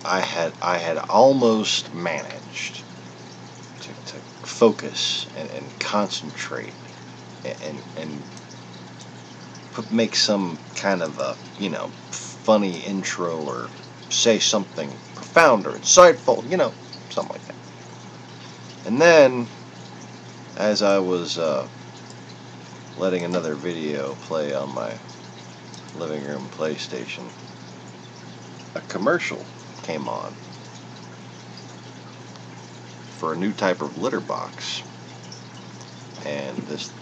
I had almost managed to focus and concentrate and make some kind of a, funny intro or say something profound or insightful, something like that. And then, as I was letting another video play on my living room PlayStation, a commercial came on for a new type of litter box. And this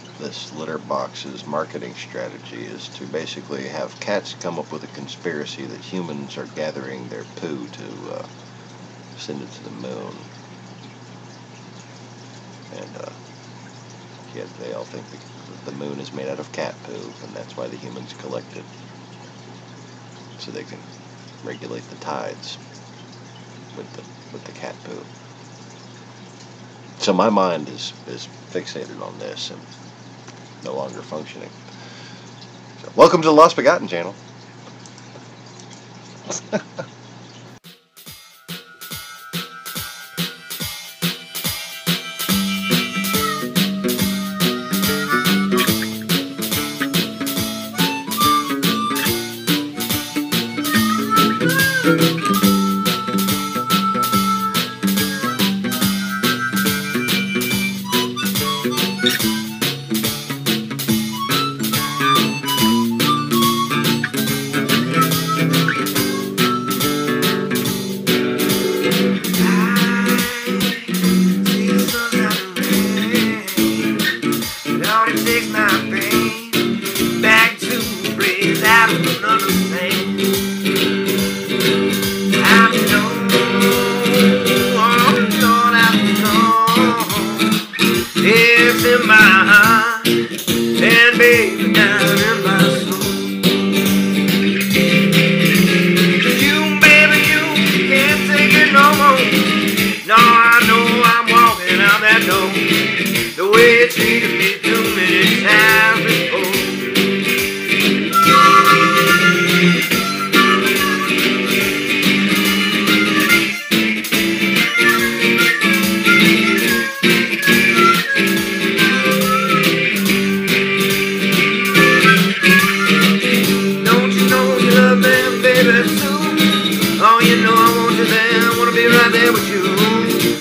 litter box's marketing strategy is to basically have cats come up with a conspiracy that humans are gathering their poo to send it to the moon. And yet they all think that the moon is made out of cat poop, and that's why the humans collect it, so they can regulate the tides with the cat poo. So my mind is fixated on this and no longer functioning. So welcome to the Lost Begotten channel.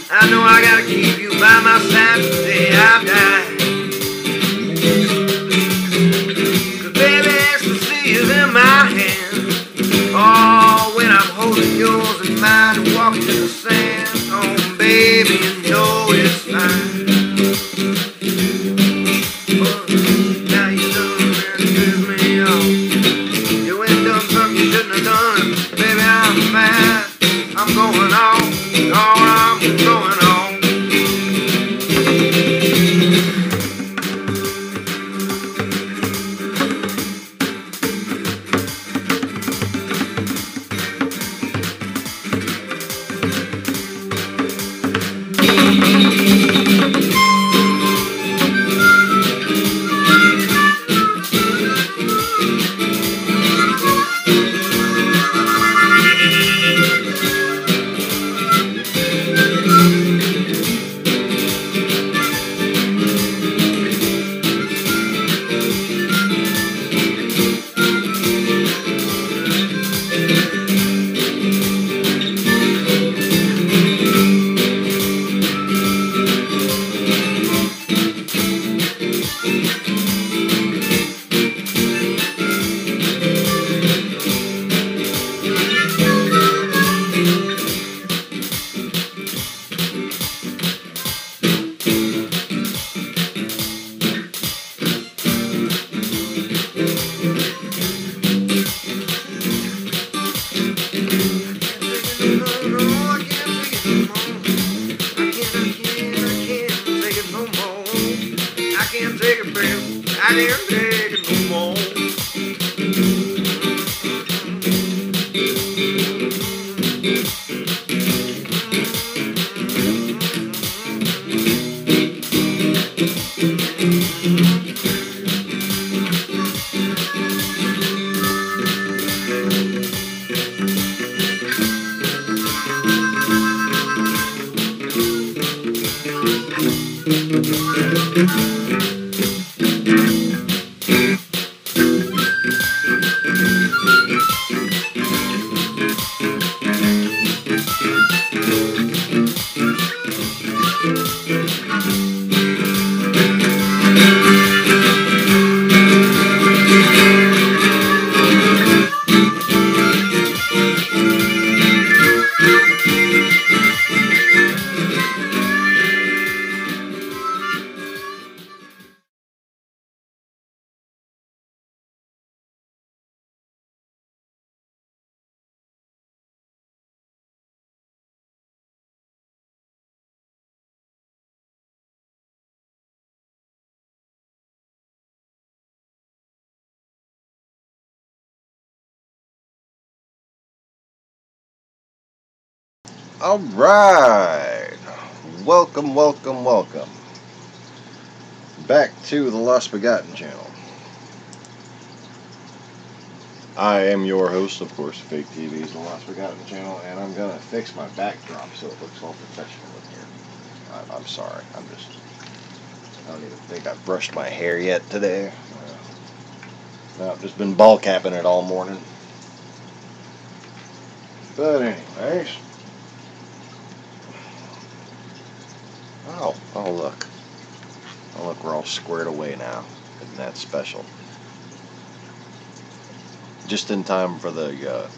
I know I gotta keep you by my side till the day I die. 'Cause baby, ecstasy is in my hand. Oh, when I'm holding yours in mine and walking in the sand. Oh, baby, you know it's fine. Oh, now you done and me off. You ain't done something you shouldn't have done. Baby, I'm mad. I'm going on. Oh, I'm going on. Alright, welcome back to the Lost Begotten channel. I am your host, of course, Fake TV's The Lost Begotten channel, and I'm gonna fix my backdrop so it looks all professional in here. I'm sorry, I don't even think I've brushed my hair yet today. No, I've just been ball capping it all morning. But anyways, oh look, we're all squared away now. Isn't that special? Just in time for the,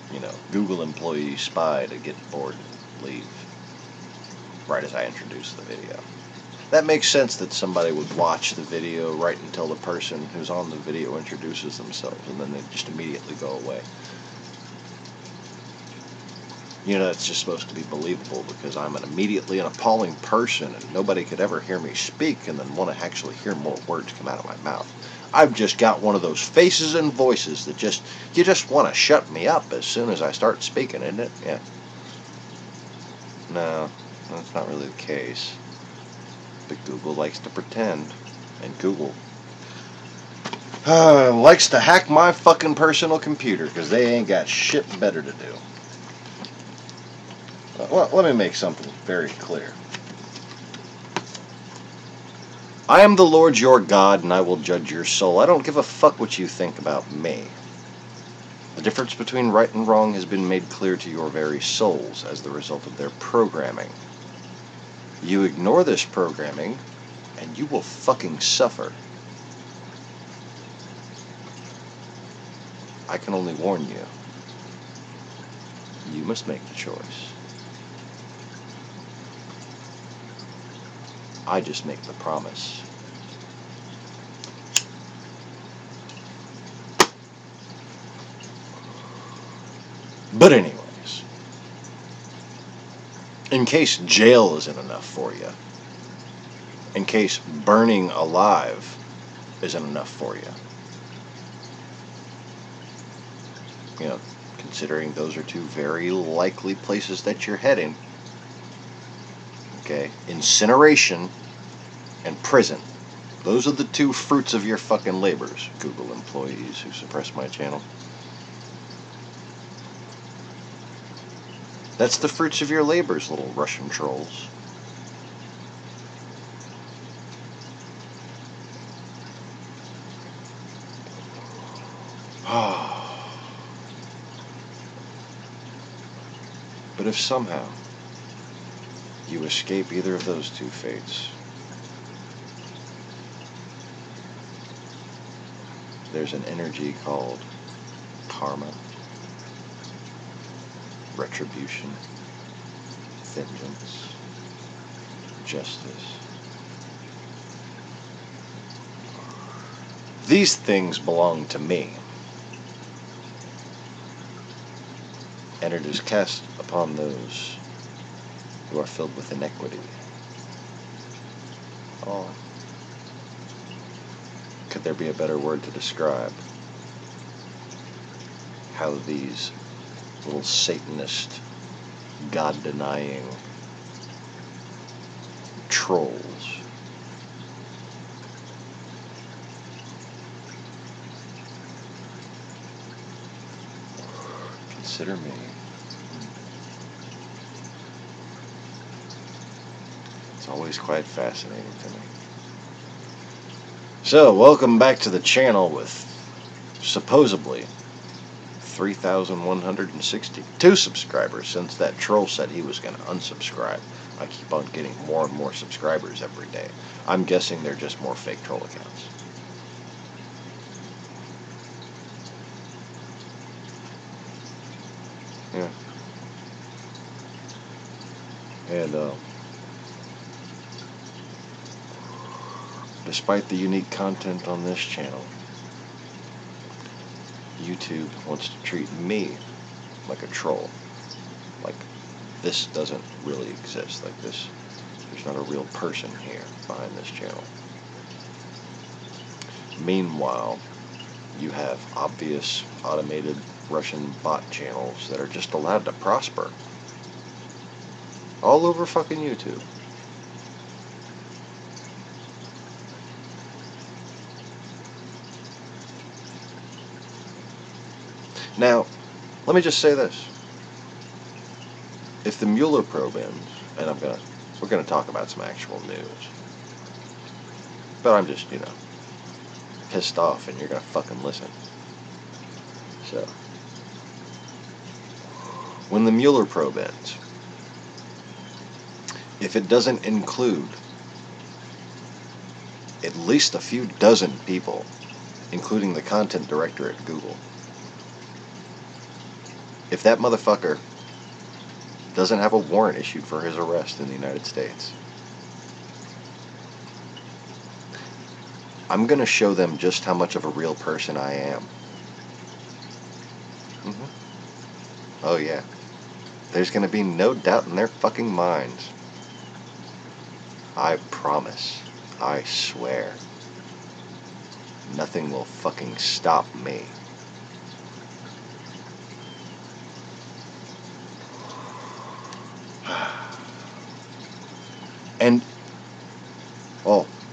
Google employee spy to get bored and leave. Right as I introduce the video. That makes sense that somebody would watch the video right until the person who's on the video introduces themselves, and then they just immediately go away. That's just supposed to be believable because I'm an immediately an appalling person and nobody could ever hear me speak and then want to actually hear more words come out of my mouth. I've just got one of those faces and voices that you just want to shut me up as soon as I start speaking, isn't it? Yeah. No, that's not really the case. But Google likes to pretend, and Google likes to hack my fucking personal computer because they ain't got shit better to do. Well, let me make something very clear. I am the Lord your God, and I will judge your soul. I don't give a fuck what you think about me. The difference between right and wrong has been made clear to your very souls as the result of their programming. You ignore this programming, and you will fucking suffer. I can only warn you. You must make the choice. I just make the promise. But anyways, in case jail isn't enough for you, in case burning alive isn't enough for you, considering those are two very likely places that you're heading, okay, incineration and prison. Those are the two fruits of your fucking labors, Google employees who suppress my channel. That's the fruits of your labors, little Russian trolls. But if somehow you escape either of those two fates, there's an energy called karma, retribution, vengeance, justice. These things belong to me, and it is cast upon those who are filled with iniquity. Oh, could there be a better word to describe how these little Satanist, God-denying trolls consider me? It's always quite fascinating to me. So, welcome back to the channel with supposedly 3,162 subscribers since that troll said he was going to unsubscribe. I keep on getting more and more subscribers every day. I'm guessing they're just more fake troll accounts. Yeah. And, despite the unique content on this channel, YouTube wants to treat me like a troll. Like, this doesn't really exist. Like this, there's not a real person here behind this channel. Meanwhile, you have obvious automated Russian bot channels that are just allowed to prosper. All over fucking YouTube. Now, let me just say this. If the Mueller probe ends, and we're gonna talk about some actual news, but I'm just, pissed off and you're gonna fucking listen. So, when the Mueller probe ends, if it doesn't include at least a few dozen people, including the content director at Google, if that motherfucker doesn't have a warrant issued for his arrest in the United States, I'm going to show them just how much of a real person I am. Oh yeah. There's going to be no doubt in their fucking minds. I promise. I swear. Nothing will fucking stop me. And,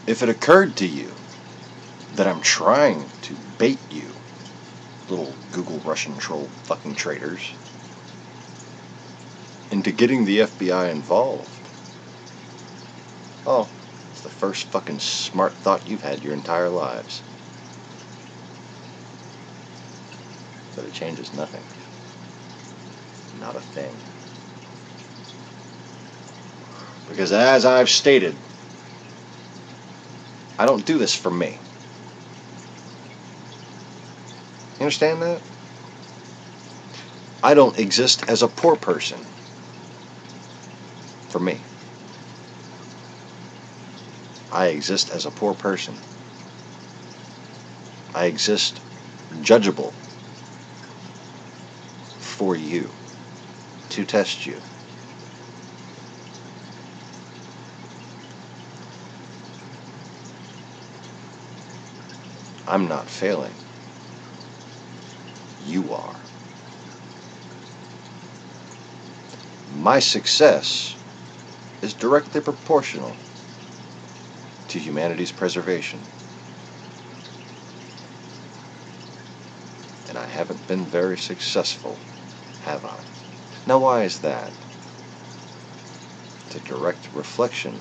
if it occurred to you that I'm trying to bait you, little Google Russian troll fucking traitors, into getting the FBI involved, it's the first fucking smart thought you've had your entire lives. But it changes nothing. Not a thing. Because as I've stated, I don't do this for me. You understand that? I don't exist as a poor person. For me. I exist as a poor person. I exist judgeable for you, to test you. I'm not failing. You are. My success is directly proportional to humanity's preservation. And I haven't been very successful, have I? Now why is that? It's a direct reflection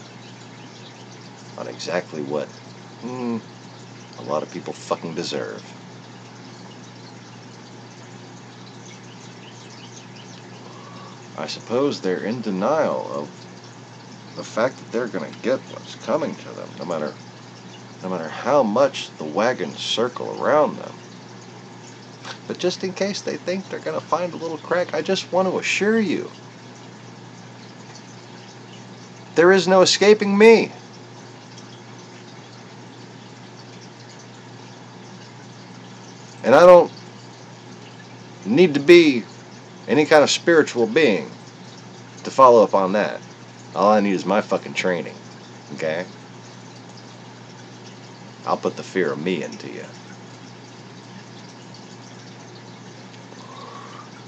on exactly what a lot of people fucking deserve. I suppose they're in denial of the fact that they're going to get what's coming to them, no matter how much the wagons circle around them. But just in case they think they're going to find a little crack, I just want to assure you, there is no escaping me. And I don't need to be any kind of spiritual being to follow up on that. All I need is my fucking training, okay? I'll put the fear of me into you.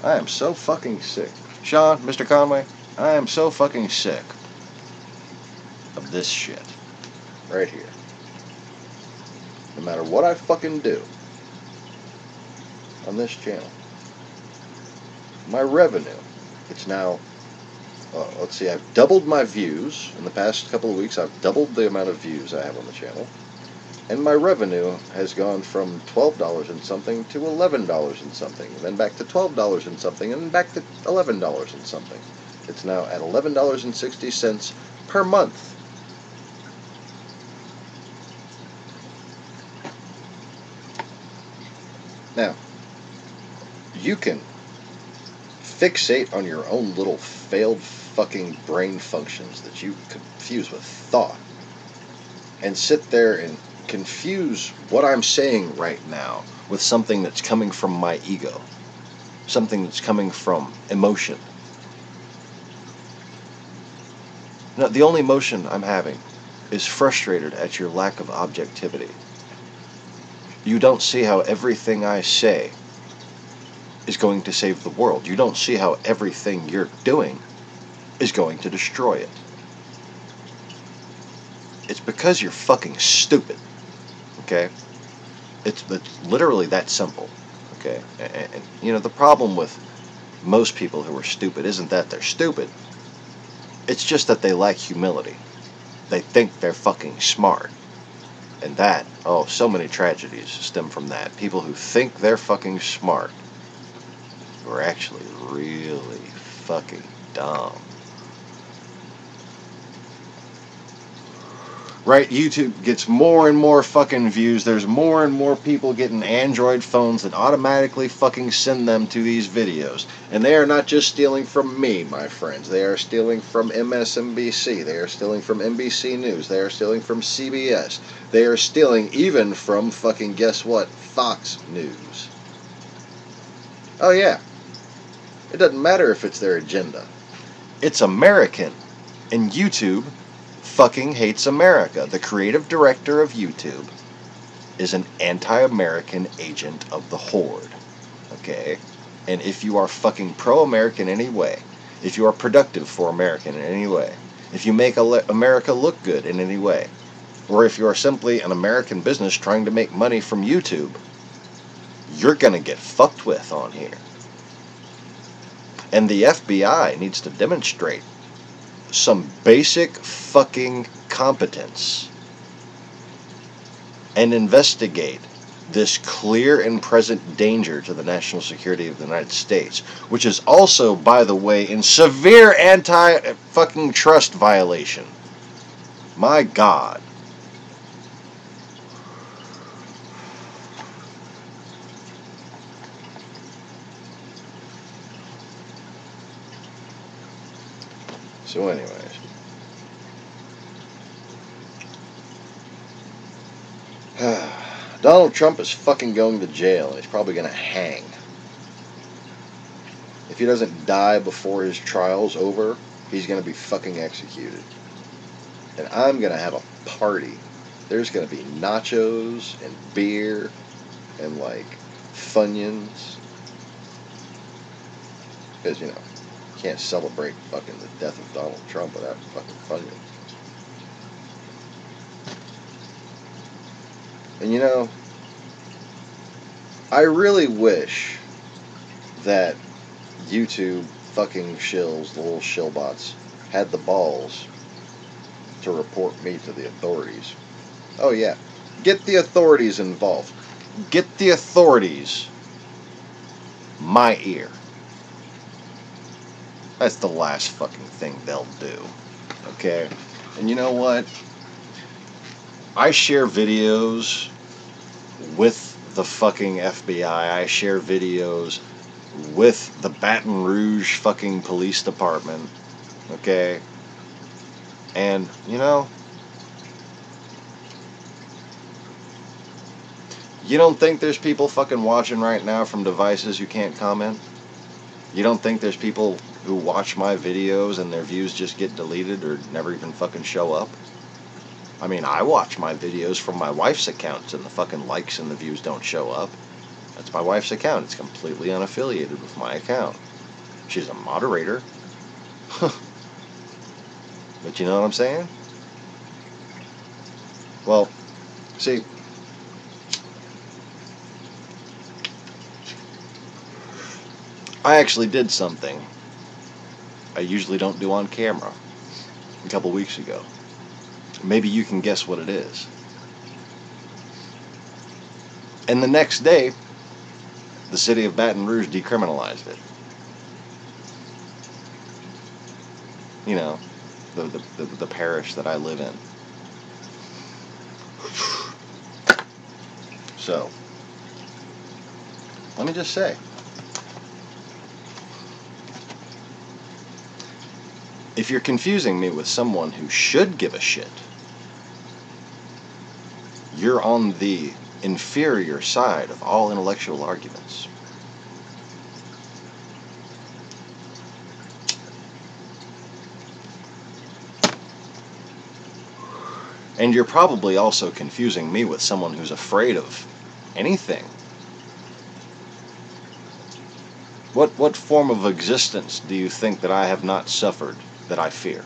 I am so fucking sick. Sean, Mr. Conway, I am so fucking sick of this shit. Right here. No matter what I fucking do on this channel, my revenue, it's now, let's see, I've doubled my views. In the past couple of weeks, I've doubled the amount of views I have on the channel. And my revenue has gone from $12 and something to $11 and something, and then back to $12 and something, and then back to $11 and something. It's now at $11.60 per month. Now, you can fixate on your own little failed fucking brain functions that you confuse with thought, and sit there and confuse what I'm saying right now with something that's coming from my ego, something that's coming from emotion. Now, the only emotion I'm having is frustrated at your lack of objectivity. You don't see how everything I say is going to save the world. You don't see how everything you're doing is going to destroy it. It's because you're fucking stupid, okay? It's literally that simple, okay? And you know, the problem with most people who are stupid isn't that they're stupid. It's just that they lack humility. They think they're fucking smart. And that, oh, so many tragedies stem from that. People who think they're fucking smart who are actually really fucking dumb. Right, YouTube gets more and more fucking views. There's more and more people getting Android phones that automatically fucking send them to these videos. And they are not just stealing from me, my friends. They are stealing from MSNBC. They are stealing from NBC News. They are stealing from CBS. They are stealing even from fucking, guess what, Fox News. Oh yeah. It doesn't matter if it's their agenda. It's American. And YouTube fucking hates America. The creative director of YouTube is an anti-American agent of the Horde. Okay? And if you are fucking pro-American in any way, if you are productive for American in any way, if you make America look good in any way, or if you are simply an American business trying to make money from YouTube, you're gonna get fucked with on here. And the FBI needs to demonstrate some basic fucking competence and investigate this clear and present danger to the national security of the United States, which is also, by the way, in severe anti-fucking trust violation. My God. So anyways, Donald Trump is fucking going to jail, and he's probably going to hang. If he doesn't die before his trial's over, he's going to be fucking executed. And I'm going to have a party. There's going to be nachos and beer and, like, Funyuns. Because, you know, you can't celebrate fucking the death of Donald Trump without fucking Funyuns. And, you know, I really wish that YouTube fucking shills, the little shillbots, had the balls to report me to the authorities. Oh yeah, get the authorities involved. Get the authorities my ear. That's the last fucking thing they'll do. Okay? And you know what? I share videos with the fucking FBI. I share videos with the Baton Rouge fucking police department. Okay? And, you know, you don't think there's people fucking watching right now from devices you can't comment? You don't think there's people who watch my videos and their views just get deleted or never even fucking show up? I mean, I watch my videos from my wife's account and the fucking likes and the views don't show up. That's my wife's account. It's completely unaffiliated with my account. She's a moderator. But you know what I'm saying? Well, see, I actually did something I usually don't do on camera a couple weeks ago. Maybe you can guess what it is. And the next day, the city of Baton Rouge decriminalized it. You know, the parish that I live in. So, let me just say, if you're confusing me with someone who should give a shit, you're on the inferior side of all intellectual arguments. And you're probably also confusing me with someone who's afraid of anything. What form of existence do you think that I have not suffered that I fear.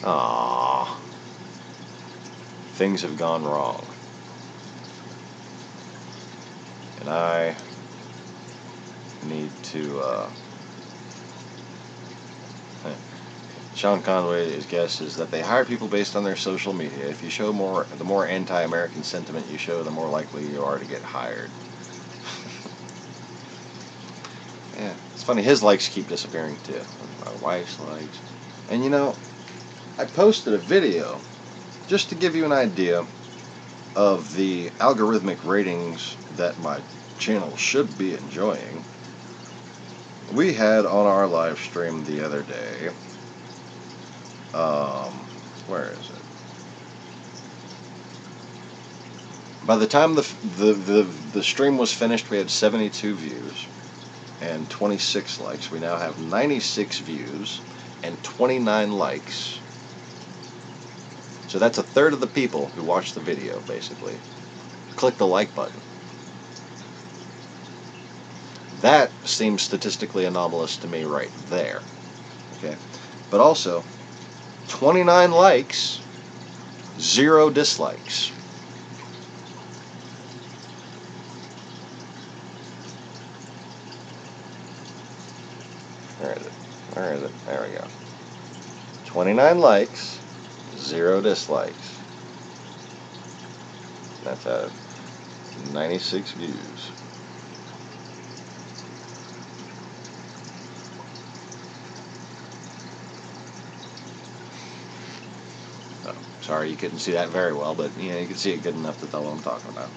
Ah, things have gone wrong. And I need to, Sean Conway's guess is that they hire people based on their social media. If you show the more anti-American sentiment you show, the more likely you are to get hired. Yeah, it's funny, his likes keep disappearing too. My wife's likes. And you know, I posted a video just to give you an idea of the algorithmic ratings that my channel should be enjoying. We had on our live stream the other day, where is it? By the time the stream was finished, we had 72 views and 26 likes. We now have 96 views and 29 likes. So that's a third of the people who watched the video, basically. Click the like button. That seems statistically anomalous to me right there. Okay? But also, 29 likes, 0 dislikes. Where is it? Where is it? There we go. 29 likes, 0 dislikes. That's out of 96 views. Oh, sorry you couldn't see that very well, but you know, you can see it good enough to tell what I'm talking about.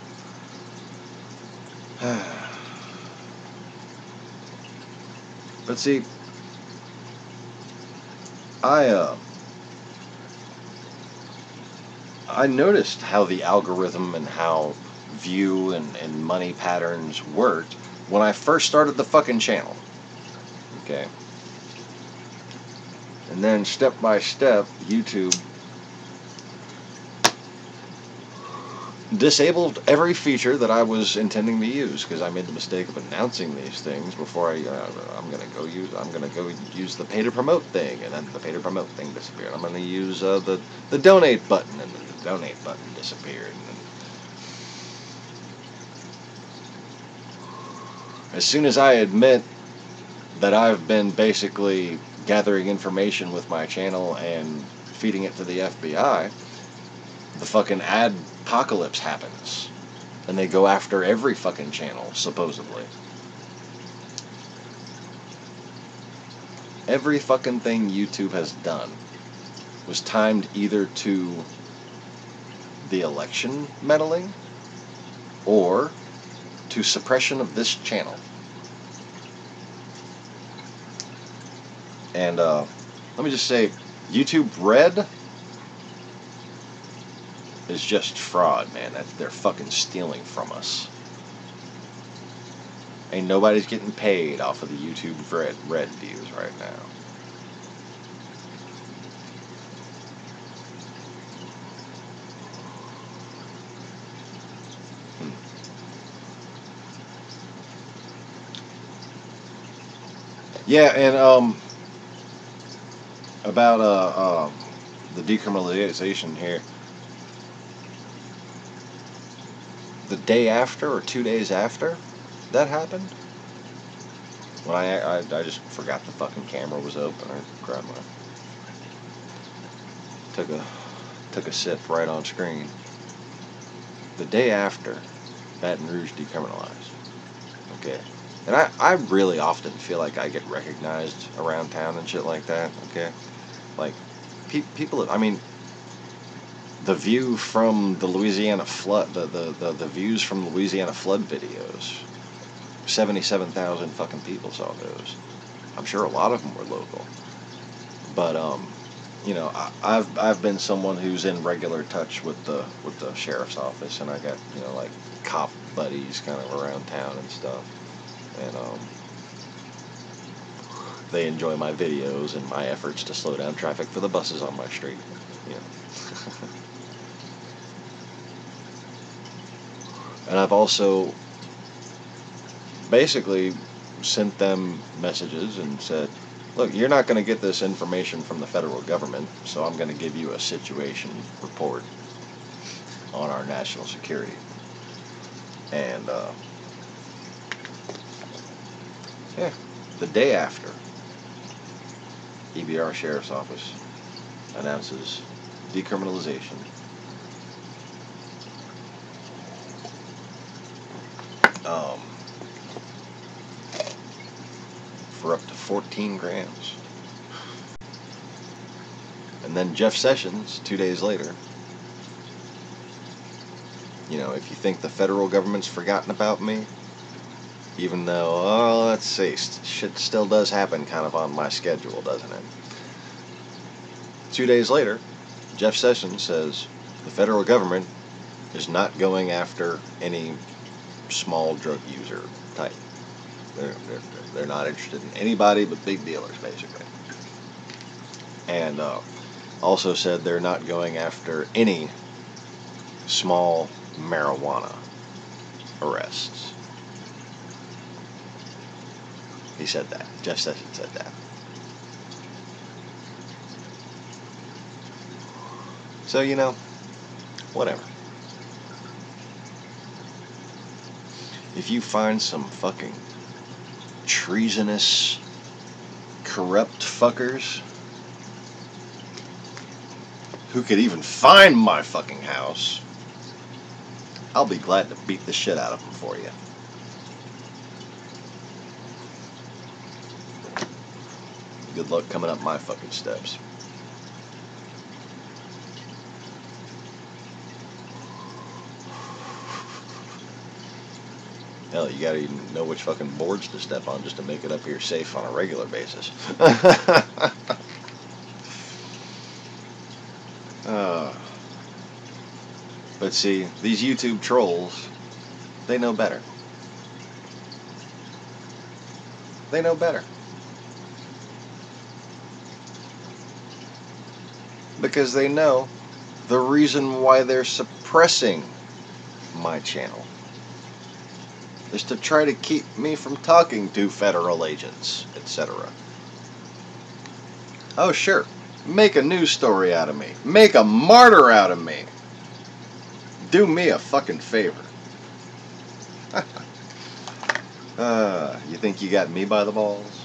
But see, I noticed how the algorithm and how view and money patterns worked when I first started the fucking channel. Okay? And then step by step, YouTube disabled every feature that I was intending to use because I made the mistake of announcing these things before I'm gonna go use the pay to promote thing, and then the pay to promote thing disappeared. I'm gonna use the donate button, and then the donate button disappeared. And as soon as I admit that I've been basically gathering information with my channel and feeding it to the FBI, the fucking ad apocalypse happens. And they go after every fucking channel, supposedly. Every fucking thing YouTube has done was timed either to the election meddling or to suppression of this channel. And let me just say, YouTube Red is just fraud, man. They're fucking stealing from us. Ain't nobody's getting paid off of the YouTube Red views right now. Yeah, and about the decriminalization here. The day after or 2 days after that happened, when I just forgot the fucking camera was open. I grabbed my took a sip right on screen. The day after Baton Rouge decriminalized. Okay. And I really often feel like I get recognized around town and shit like that. Okay. Like people, I mean, the view from the Louisiana flood, the views from Louisiana flood videos, 77,000 fucking people saw those. I'm sure a lot of them were local, but you know, I've been someone who's in regular touch with the sheriff's office, and I got, you know, like cop buddies kind of around town and stuff, and they enjoy my videos and my efforts to slow down traffic for the buses on my street. You know. And I've also basically sent them messages and said, look, you're not going to get this information from the federal government, so I'm going to give you a situation report on our national security. And, yeah, the day after, EBR Sheriff's Office announces decriminalization for up to 14 grams. And then Jeff Sessions, 2 days later, you know, if you think the federal government's forgotten about me, even though, oh, let's see, shit still does happen kind of on my schedule, doesn't it? 2 days later, Jeff Sessions says the federal government is not going after any small drug user type. They're not interested in anybody but big dealers, basically. And also said they're not going after any small marijuana arrests. He said that. Jeff Sessions said that. So, you know, whatever. If you find some fucking treasonous, corrupt fuckers who could even find my fucking house, I'll be glad to beat the shit out of them for you. Good luck coming up my fucking steps. Hell, you gotta even know which fucking boards to step on just to make it up here safe on a regular basis. But see, these YouTube trolls, they know better. They know better. Because they know the reason why they're suppressing my channel is to try to keep me from talking to federal agents, etc. Oh, sure. Make a news story out of me. Make a martyr out of me. Do me a fucking favor. You think you got me by the balls?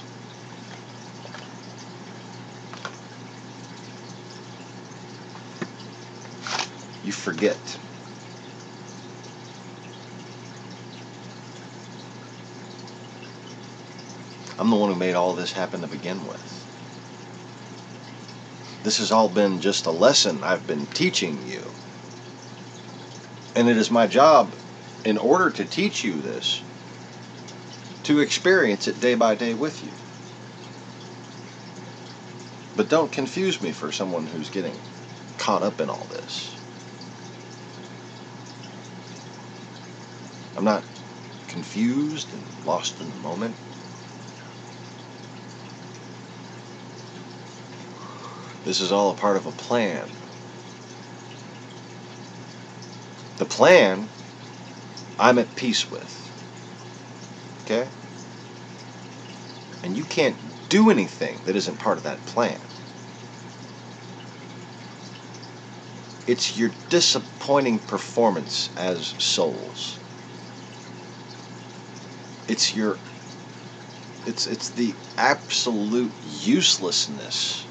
You forget. I'm the one who made all this happen to begin with. This has all been just a lesson I've been teaching you. And it is my job, in order to teach you this, to experience it day by day with you. But don't confuse me for someone who's getting caught up in all this. I'm not confused and lost in the moment. This is all a part of a plan. The plan, I'm at peace with. Okay? And you can't do anything that isn't part of that plan. It's your disappointing performance as souls. It's the absolute uselessness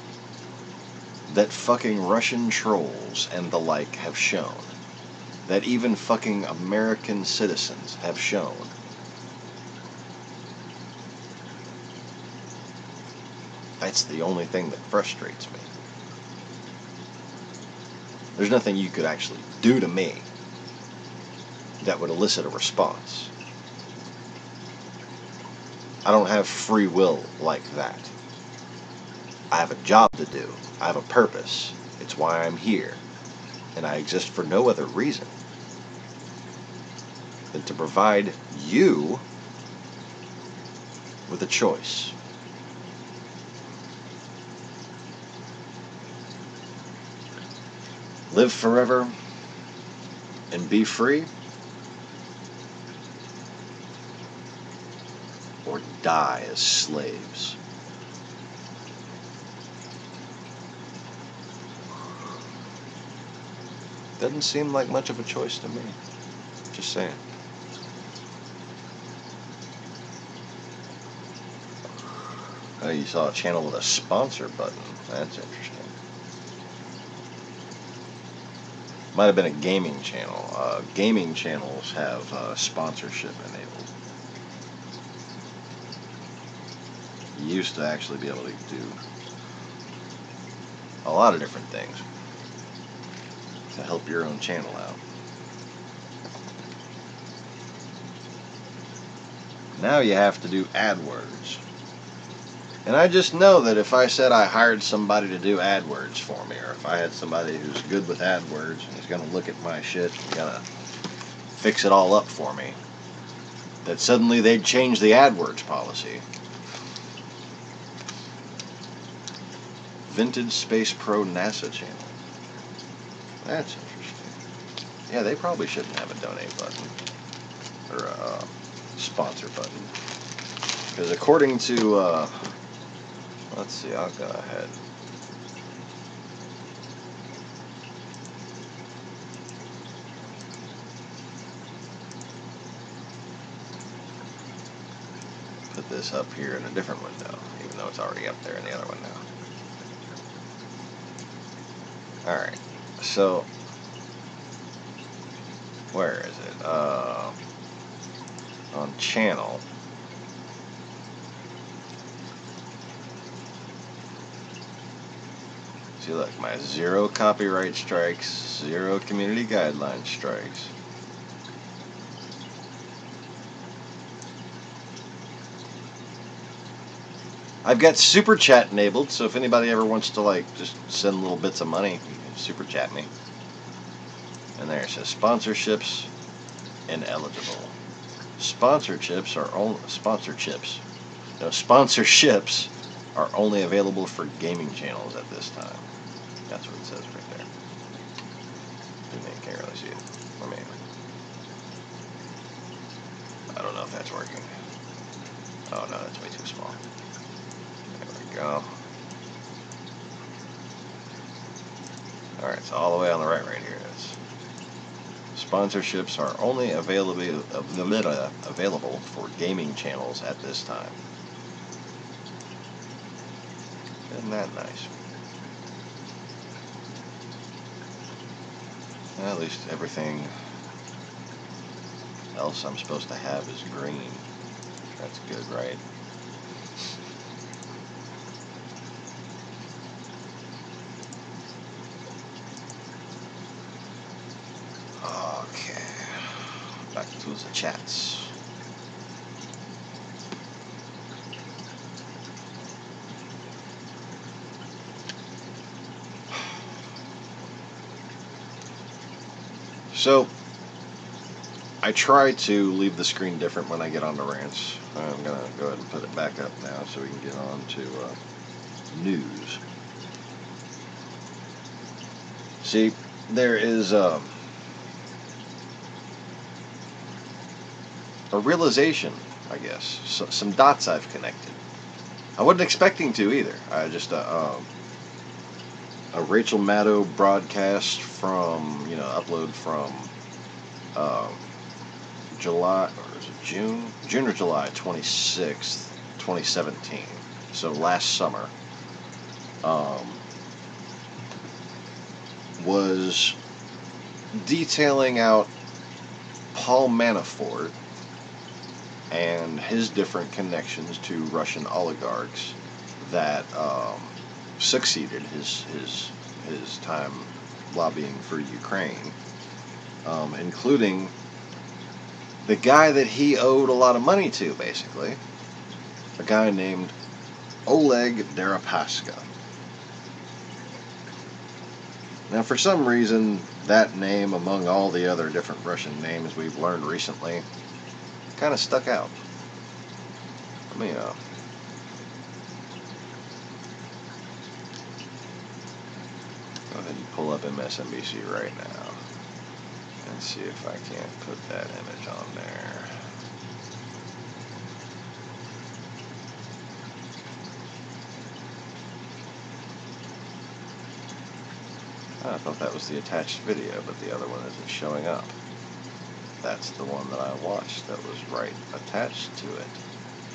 that fucking Russian trolls and the like have shown. That even fucking American citizens have shown. That's the only thing that frustrates me. There's nothing you could actually do to me that would elicit a response. I don't have free will like that. I have a job to do. I have a purpose. It's why I'm here. And I exist for no other reason than to provide you with a choice. Live forever and be free, or die as slaves. Doesn't seem like much of a choice to me. Just saying. Oh, you saw a channel with a sponsor button. That's interesting. Might have been a gaming channel. Gaming channels have sponsorship enabled. You used to actually be able to do a lot of different things to help your own channel out. Now you have to do AdWords. And I just know that if I said I hired somebody to do AdWords for me, or if I had somebody who's good with AdWords and is going to look at my shit and going to fix it all up for me, that suddenly they'd change the AdWords policy. Vintage Space Pro NASA channel. That's interesting. Yeah, they probably shouldn't have a donate button or a sponsor button. Because according to, let's see, I'll go ahead. Put this up here in a different window, even though it's already up there in the other window. Alright, so, where is it? On channel. See, look, my 0 copyright strikes, 0 community guideline strikes. I've got Super Chat enabled, so if anybody ever wants to, like, just send little bits of money, you can Super Chat me. And there it says, sponsorships ineligible. Sponsorships are only available for gaming channels at this time. That's what it says right there. You can't really see it. I mean, I don't know if that's working. Oh no, that's way too small. There we go. Alright, so all the way on the right here it is. Sponsorships are only available for gaming channels at this time. Isn't that nice? Well, at least everything else I'm supposed to have is green. That's good, right? Okay. Back to the chats. So, I try to leave the screen different when I get on the rants. I'm going to go ahead and put it back up now so we can get on to news. See, there is a realization, I guess. So, some dots I've connected. I wasn't expecting to either. I just, a Rachel Maddow broadcast from, upload from July, or is it June? June or July 26th, 2017. So last summer. Was detailing out Paul Manafort and his different connections to Russian oligarchs that succeeded his time lobbying for Ukraine, including the guy that he owed a lot of money to, basically, a guy named Oleg Deripaska. Now, for some reason, that name, among all the other different Russian names we've learned recently, kind of stuck out. Let me, Go ahead and pull up MSNBC right now and see if I can't put that image on there. I thought that was the attached video, but the other one isn't showing up. That's the one that I watched that was right attached to it.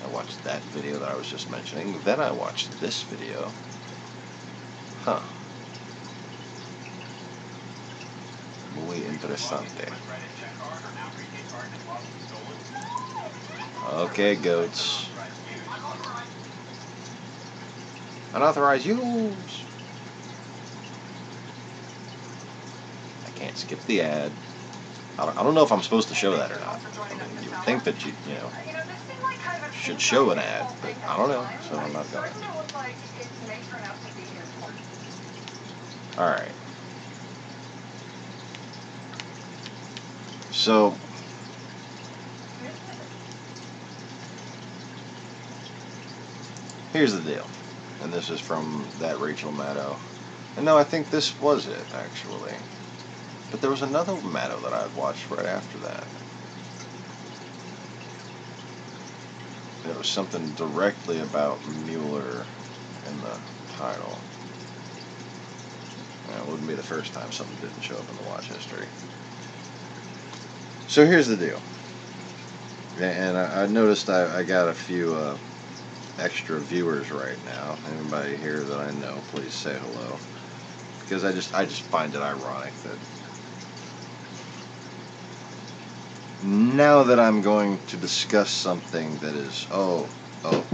I watched that video that I was just mentioning, then I watched this video. Huh. Muy interesante. Okay, goats. Unauthorized use. I can't skip the ad. I don't know if I'm supposed to show that or not. I mean, you would think that you should show an ad, but I don't know, so I'm not going to. Alright. So, here's the deal. And this is from that Rachel Maddow. And no, I think this was it, actually. But there was another Maddow that I had watched right after that. There was something directly about Mueller in the title. It wouldn't be the first time something didn't show up in the watch history. So here's the deal. And I noticed I got a few extra viewers right now. Anybody here that I know, please say hello. Because I just find it ironic that now that I'm going to discuss something that is,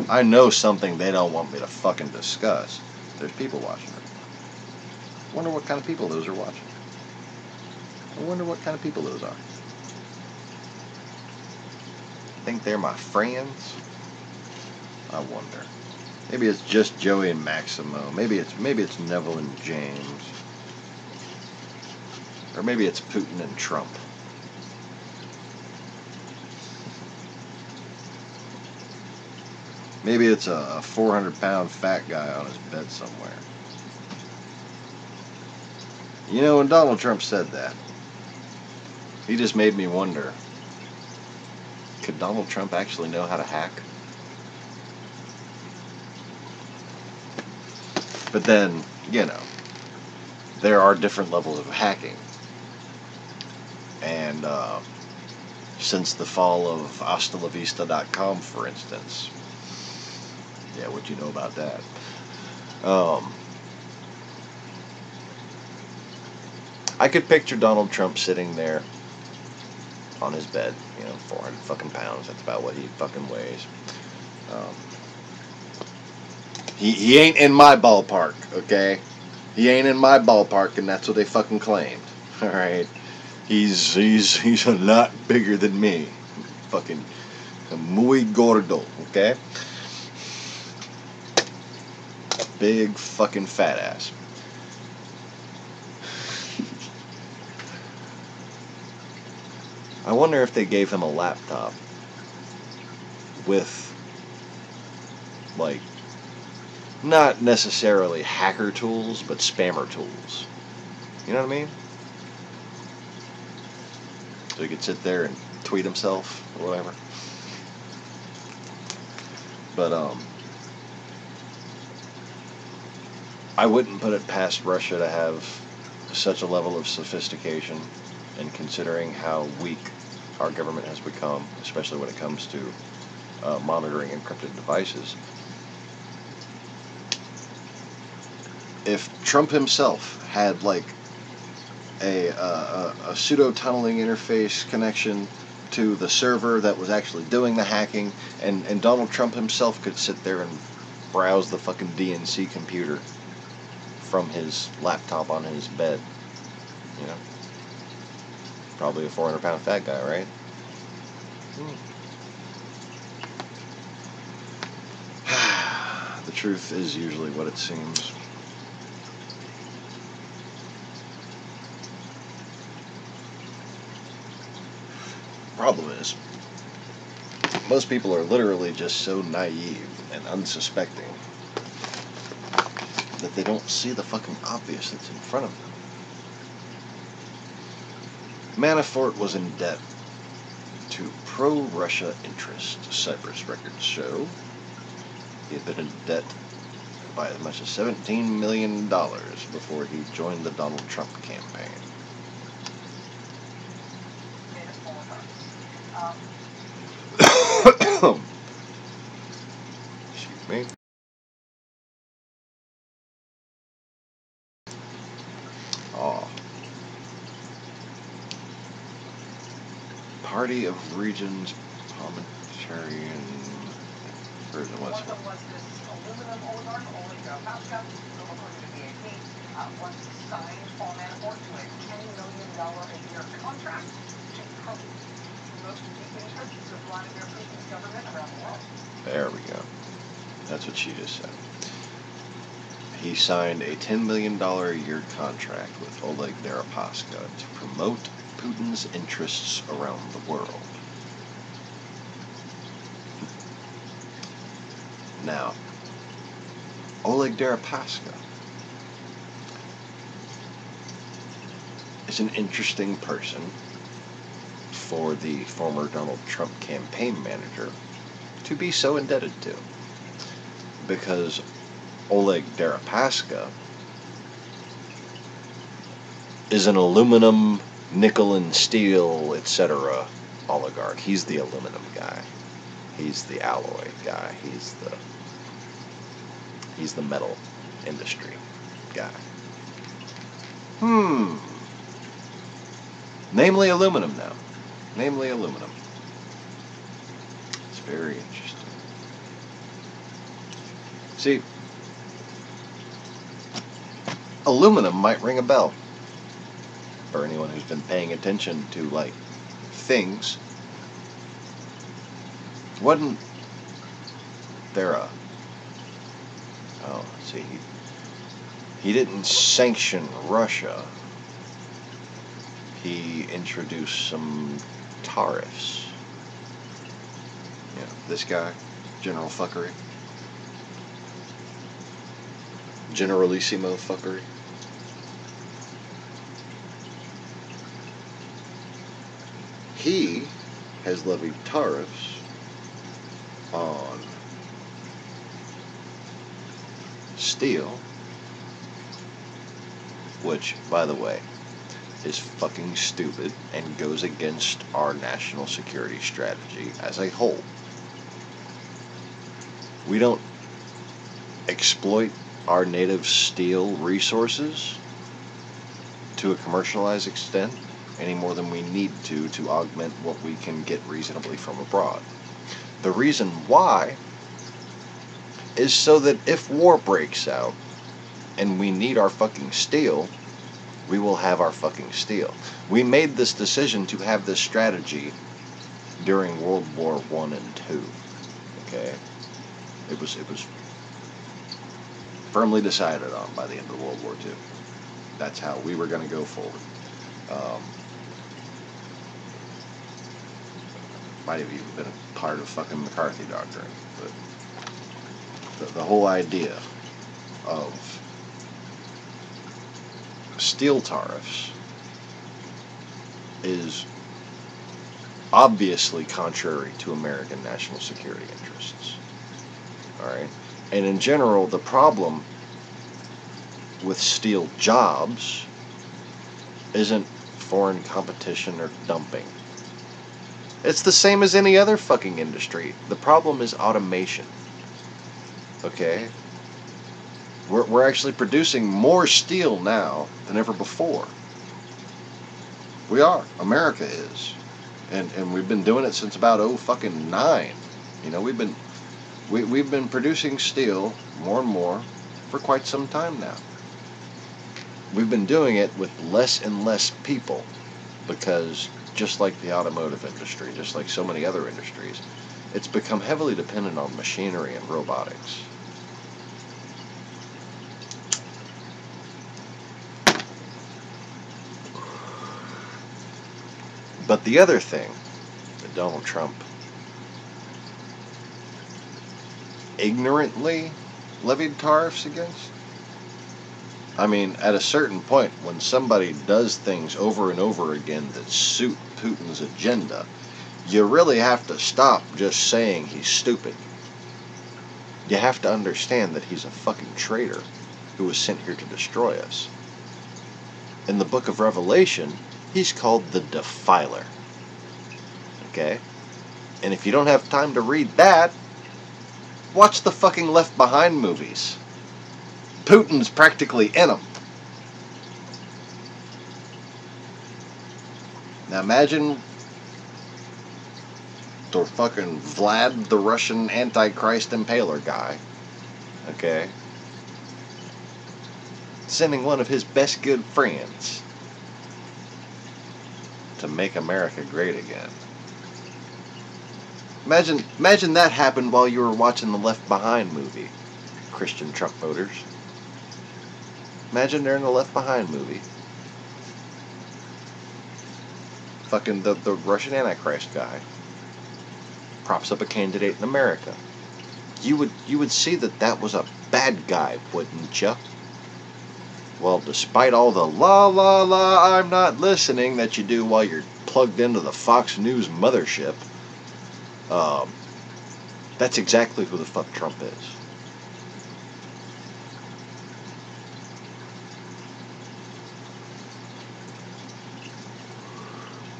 I know something they don't want me to fucking discuss. There's people watching it. I wonder what kind of people those are watching. I wonder what kind of people those are. Think they're my friends? I wonder. Maybe it's just Joey and Maximo. Maybe it's Neville and James. Or maybe it's Putin and Trump. Maybe it's a 400-pound fat guy on his bed somewhere. You know, when Donald Trump said that, he just made me wonder, could Donald Trump actually know how to hack? But then, there are different levels of hacking. And since the fall of HastaLaVista.com, for instance, yeah, what you know about that? I could picture Donald Trump sitting there on his bed, 400 fucking pounds. That's about what he fucking weighs. He ain't in my ballpark, okay? He ain't in my ballpark, and that's what they fucking claimed. All right, he's a lot bigger than me. Fucking muy gordo, okay? Big fucking fat ass. I wonder if they gave him a laptop with, like, not necessarily hacker tools, but spammer tools. You know what I mean? So he could sit there and tweet himself or whatever. But, I wouldn't put it past Russia to have such a level of sophistication, and considering how weak our government has become, especially when it comes to monitoring encrypted devices. If Trump himself had like a pseudo tunneling interface connection to the server that was actually doing the hacking, and Donald Trump himself could sit there and browse the fucking DNC computer from his laptop on his bed, probably a 400-pound fat guy, right? The truth is usually what it seems. Problem is, most people are literally just so naive and unsuspecting that they don't see the fucking obvious that's in front of them. Manafort was in debt to pro-Russia interests, Cyprus records show. He had been in debt by as much as $17 million before he joined the Donald Trump campaign. Excuse me. Party of Regions Parliamentarian version was this aluminum oligarch, Oleg Deripaska, who, according to BAP, once signed Paul Manafort to a $10 million a year contract to promote the interests of Vladimir Putin's government around the world. There we go. That's what she just said. He signed a $10 million a year contract with Oleg Deripaska to promote Putin's interests around the world. Now, Oleg Deripaska is an interesting person for the former Donald Trump campaign manager to be so indebted to, because Oleg Deripaska is an aluminum, nickel and steel, etc. oligarch. He's the aluminum guy. He's the alloy guy. He's the metal industry guy. Namely aluminum now. Namely aluminum. It's very interesting. See, aluminum might ring a bell for anyone who's been paying attention to, like, things. Wasn't there a... Oh, let's see. He didn't sanction Russia. He introduced some tariffs. You know, this guy, General Fuckery. Generalissimo Fuckery. He has levied tariffs on steel, which, by the way, is fucking stupid and goes against our national security strategy as a whole. We don't exploit our native steel resources to a commercialized extent any more than we need to augment what we can get reasonably from abroad. The reason why is so that if war breaks out and we need our fucking steel, we will have our fucking steel. We made this decision to have this strategy during World War I and II. Okay? It was firmly decided on by the end of World War II. That's how we were going to go forward. Might have even been a part of fucking McCarthy doctrine, but the whole idea of steel tariffs is obviously contrary to American national security interests. Alright? And in general, the problem with steel jobs isn't foreign competition or dumping. It's the same as any other fucking industry. The problem is automation. Okay? We're actually producing more steel now than ever before. We are. America is. And we've been doing it since about 2009. You know, we've been producing steel more and more for quite some time now. We've been doing it with less and less people because, just like the automotive industry, just like so many other industries, it's become heavily dependent on machinery and robotics. But the other thing that Donald Trump ignorantly levied tariffs against I mean, at a certain point, when somebody does things over and over again that suit Putin's agenda, you really have to stop just saying he's stupid. You have to understand that he's a fucking traitor who was sent here to destroy us. In the book of Revelation, he's called the Defiler. Okay? And if you don't have time to read that, watch the fucking Left Behind movies. Putin's practically in them. Now imagine the fucking Vlad, the Russian Antichrist Impaler guy, okay, sending one of his best good friends to make America great again. Imagine that happened while you were watching the Left Behind movie, Christian Trump voters. Imagine they're in the Left Behind movie. Fucking the Russian Antichrist guy props up a candidate in America. You would see that was a bad guy, wouldn't you? Well, despite all the la la la I'm not listening that you do while you're plugged into the Fox News mothership, that's exactly who the fuck Trump is.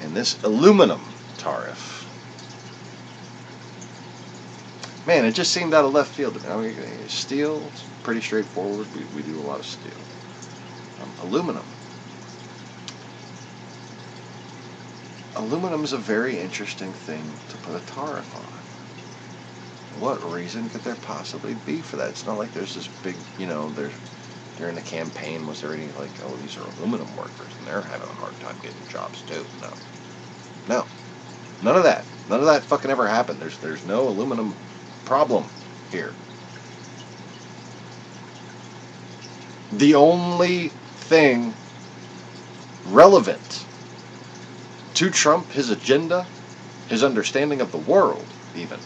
And this aluminum tariff, man, it just seemed out of left field to me. I mean, steel, it's pretty straightforward. We do a lot of steel. Aluminum. Aluminum is a very interesting thing to put a tariff on. What reason could there possibly be for that? It's not like there's this big, during the campaign, was there any like, oh, these are aluminum workers and they're having a hard time getting jobs too? No. None of that. None of that fucking ever happened. There's no aluminum problem here. The only thing relevant to Trump, his agenda, his understanding of the world, even,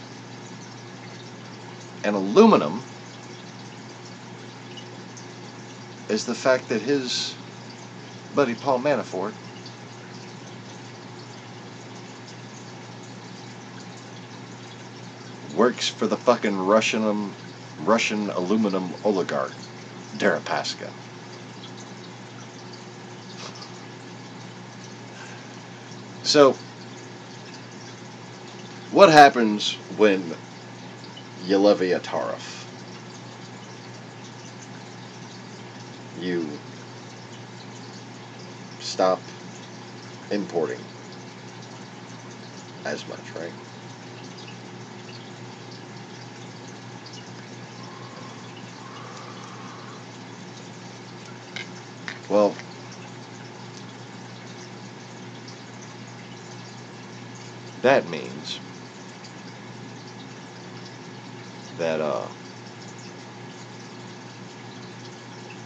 and aluminum, is the fact that his buddy Paul Manafort works for the fucking Russian aluminum oligarch, Deripaska. So, what happens when you levy a tariff? You stop importing as much, right? Well, that means that,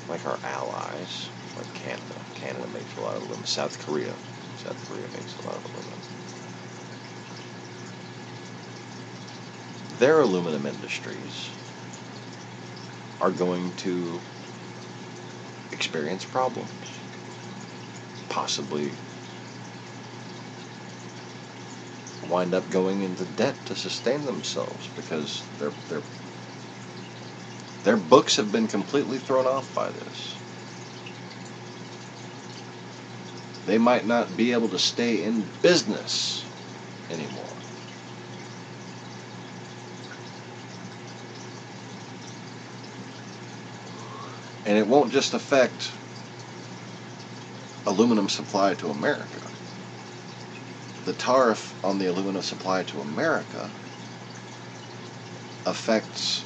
like our allies, like Canada makes a lot of aluminum. South Korea makes a lot of aluminum. Their aluminum industries are going to experience problems, possibly wind up going into debt to sustain themselves because their books have been completely thrown off by this. They might not be able to stay in business anymore. And it won't just affect aluminum supply to America. The tariff on the aluminum supply to America affects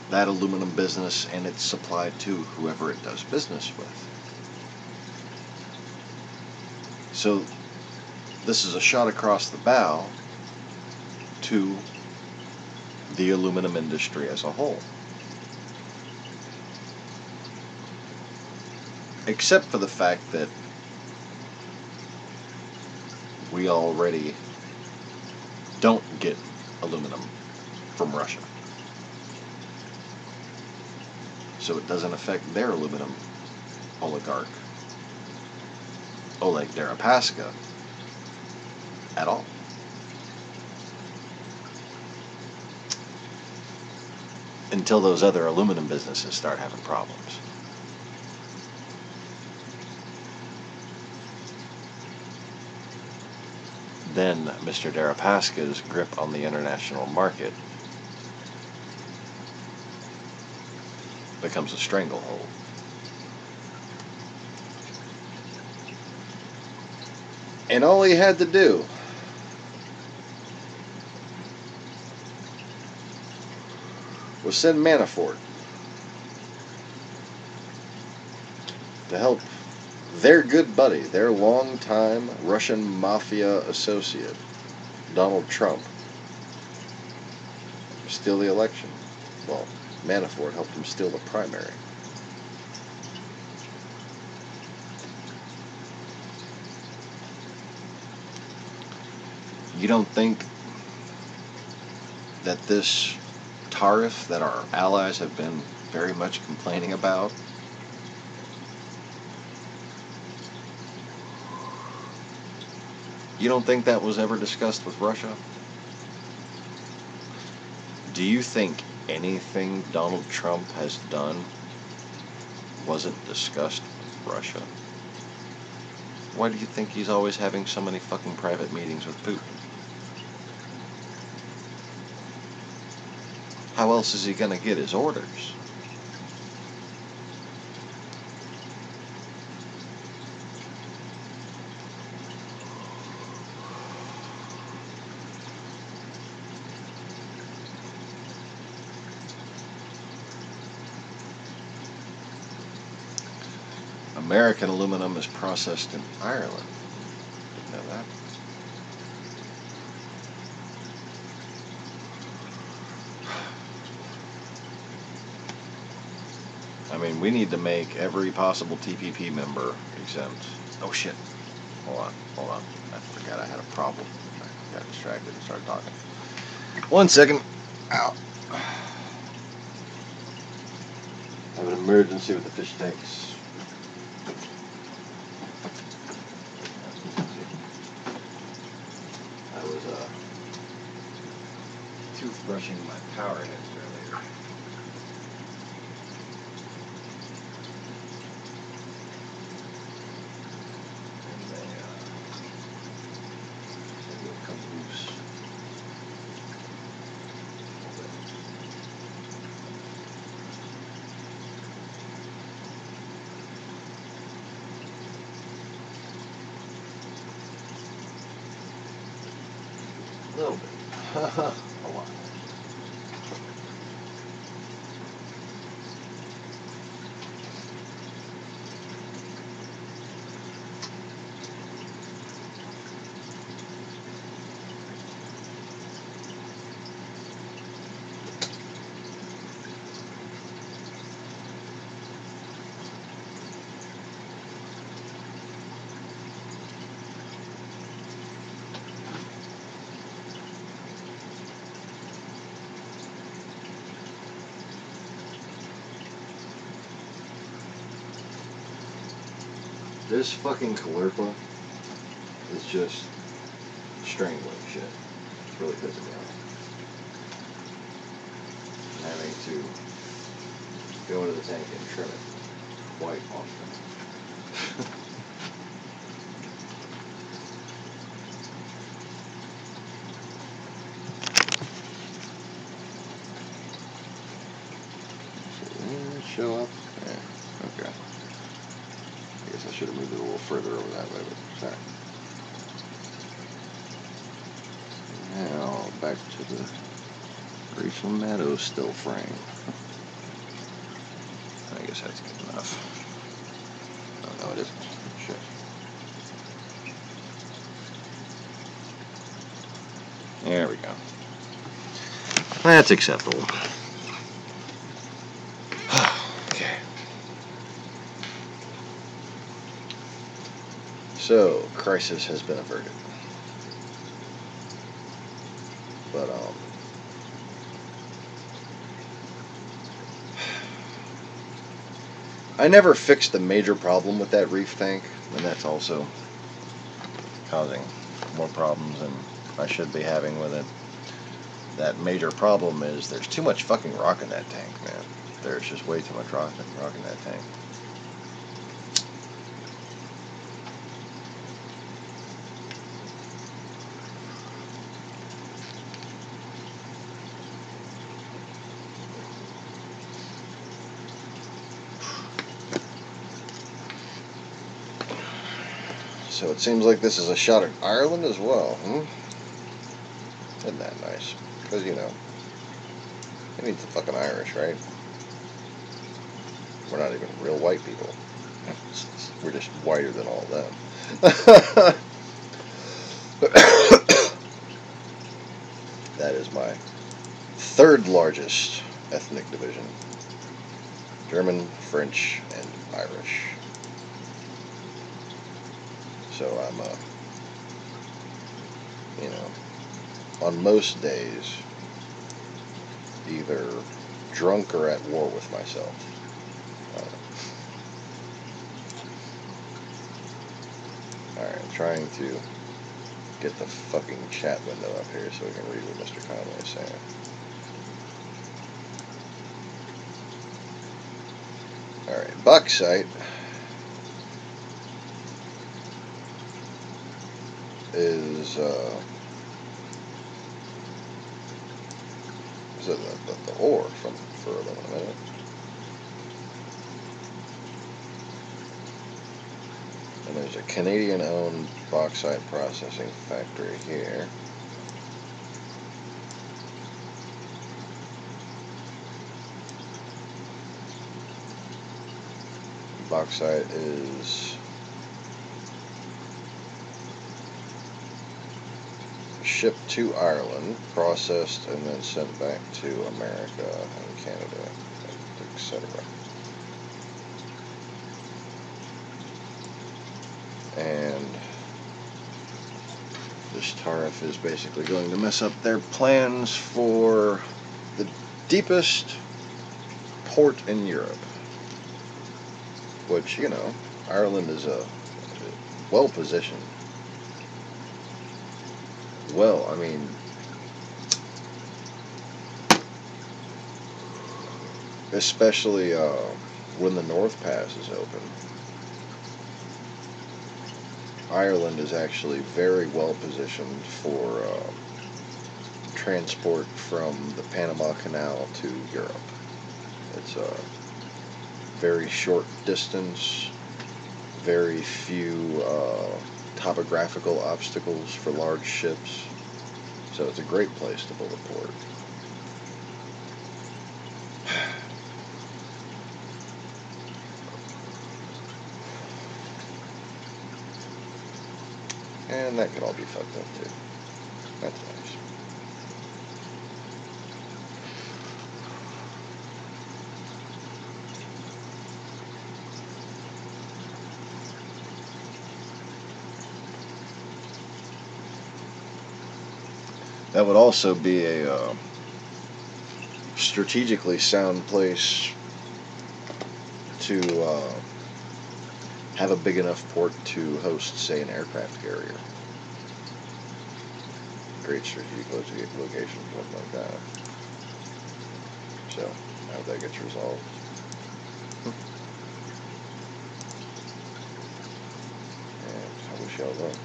that aluminum business and its supply to whoever it does business with. So this is a shot across the bow to the aluminum industry as a whole. Except for the fact that we already don't get aluminum from Russia. so it doesn't affect their aluminum oligarch, Oleg Deripaska, at all. Until those other aluminum businesses start having problems. Then Mr. Deripaska's grip on the international market becomes a stranglehold. And all he had to do was send Manafort to help their good buddy, their longtime Russian mafia associate, Donald Trump, steal the election. Well, Manafort helped him steal the primary. You don't think that this tariff that our allies have been very much complaining about, you don't think that was ever discussed with Russia? Do you think anything Donald Trump has done wasn't discussed with Russia? Why do you think he's always having so many fucking private meetings with Putin? How else is he gonna get his orders? American aluminum is processed in Ireland. Didn't know that. I mean, we need to make every possible TPP member exempt. Oh shit. Hold on. I forgot I had a problem. I got distracted and started talking. 1 second. Ow. I have an emergency with the fish tanks. I was toothbrushing my power heads earlier. A little bit. A lot. This fucking Calirpa is just strangling shit. It's really pissing me off. I'm having to go into the tank and trim it quite often. Show up? Yeah, okay. I guess I should have moved it a little further over that way, but sorry. Now, back to the Rachel Maddow still frame. I guess that's good enough. Oh, no, it isn't. Shit. There we go. That's acceptable. Okay. So, crisis has been averted. But, I never fixed the major problem with that reef tank, and that's also causing more problems than I should be having with it. That major problem is there's too much fucking rock in that tank, man. There's just way too much rock in that tank. So it seems like this is a shot at Ireland as well, Isn't that nice? Because, you know, it needs the fucking Irish, right? We're not even real white people. We're just whiter than all of them. That is my third largest ethnic division. German, French, and Irish. So I'm, you know, on most days, either drunk or at war with myself. Alright, I'm trying to get the fucking chat window up here so we can read what Mr. Conway is saying. Alright, bauxite is the ore for aluminum, isn't it? And there's a Canadian-owned bauxite processing factory here. Bauxite is shipped to Ireland, processed, and then sent back to America and Canada, etc. And this tariff is basically going to mess up their plans for the deepest port in Europe, which, you know, Ireland is well positioned. Well, I mean, especially when the North Pass is open. Ireland is actually very well positioned for transport from the Panama Canal to Europe. It's a very short distance, very few topographical obstacles for large ships, so it's a great place to build a port. And that could all be fucked up too. That's nice. That would also be a strategically sound place to have a big enough port to host, say, an aircraft carrier. Great strategic location, something like that. So, I hope that gets resolved. And I wish y'all luck.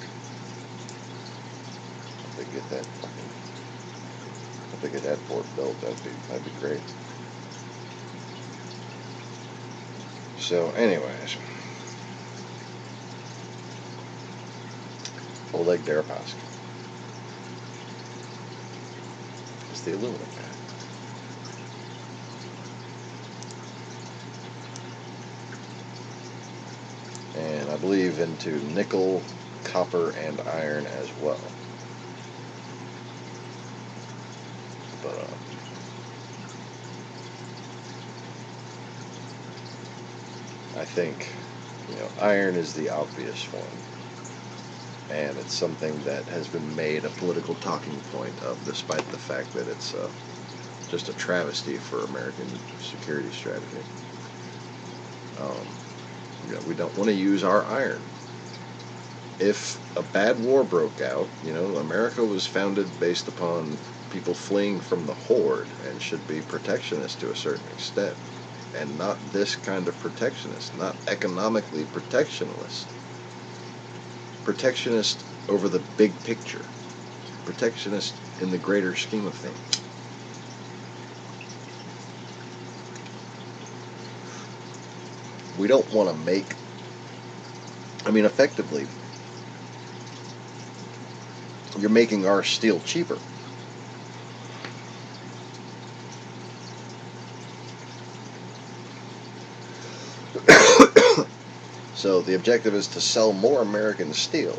If they get that fucking, if they get that port built, that'd be great. So, anyways, Oleg Deripask is the aluminum guy. And I believe into nickel, copper, and iron as well. But I think, you know, iron is the obvious one, and it's something that has been made a political talking point of, despite the fact that it's just a travesty for American security strategy. Um, we don't want to use our iron. If a bad war broke out, America was founded based upon people fleeing from the horde and should be protectionist to a certain extent. And not this kind of protectionist, not economically protectionist. Protectionist over the big picture. Protectionist in the greater scheme of things. We don't want to make, effectively, you're making our steel cheaper. So the objective is to sell more American steel.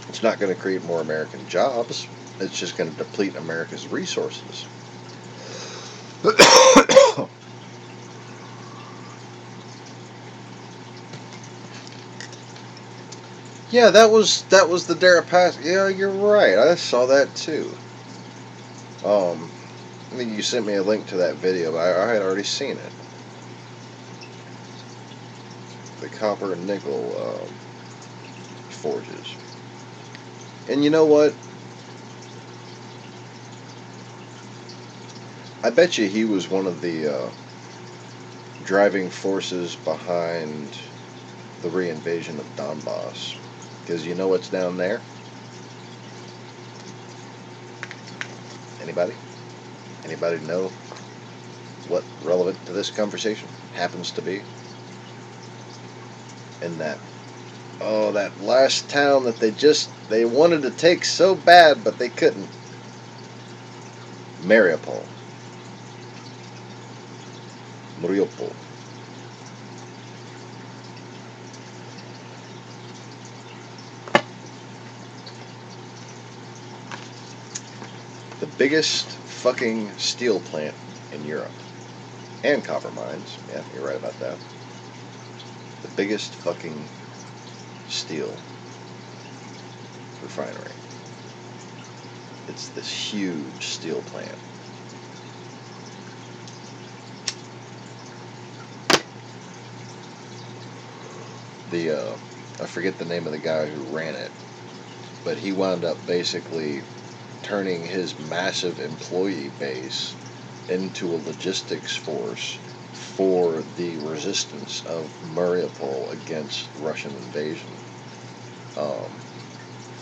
It's not going to create more American jobs. It's just going to deplete America's resources. Yeah, that was the Darapass. Yeah, you're right. I saw that too. I think you sent me a link to that video, but I had already seen it. The copper and nickel forges. And you know what? I bet you he was one of the driving forces behind the reinvasion of Donbass. Because you know what's down there? Anybody? Anybody know what relevant to this conversation happens to be? And that last town that they wanted to take so bad, but they couldn't. Mariupol. The biggest fucking steel plant in Europe. And copper mines. Yeah, you're right about that. The biggest fucking steel refinery. It's this huge steel plant. I forget the name of the guy who ran it, but he wound up basically turning his massive employee base into a logistics force for the resistance of Mariupol against Russian invasion.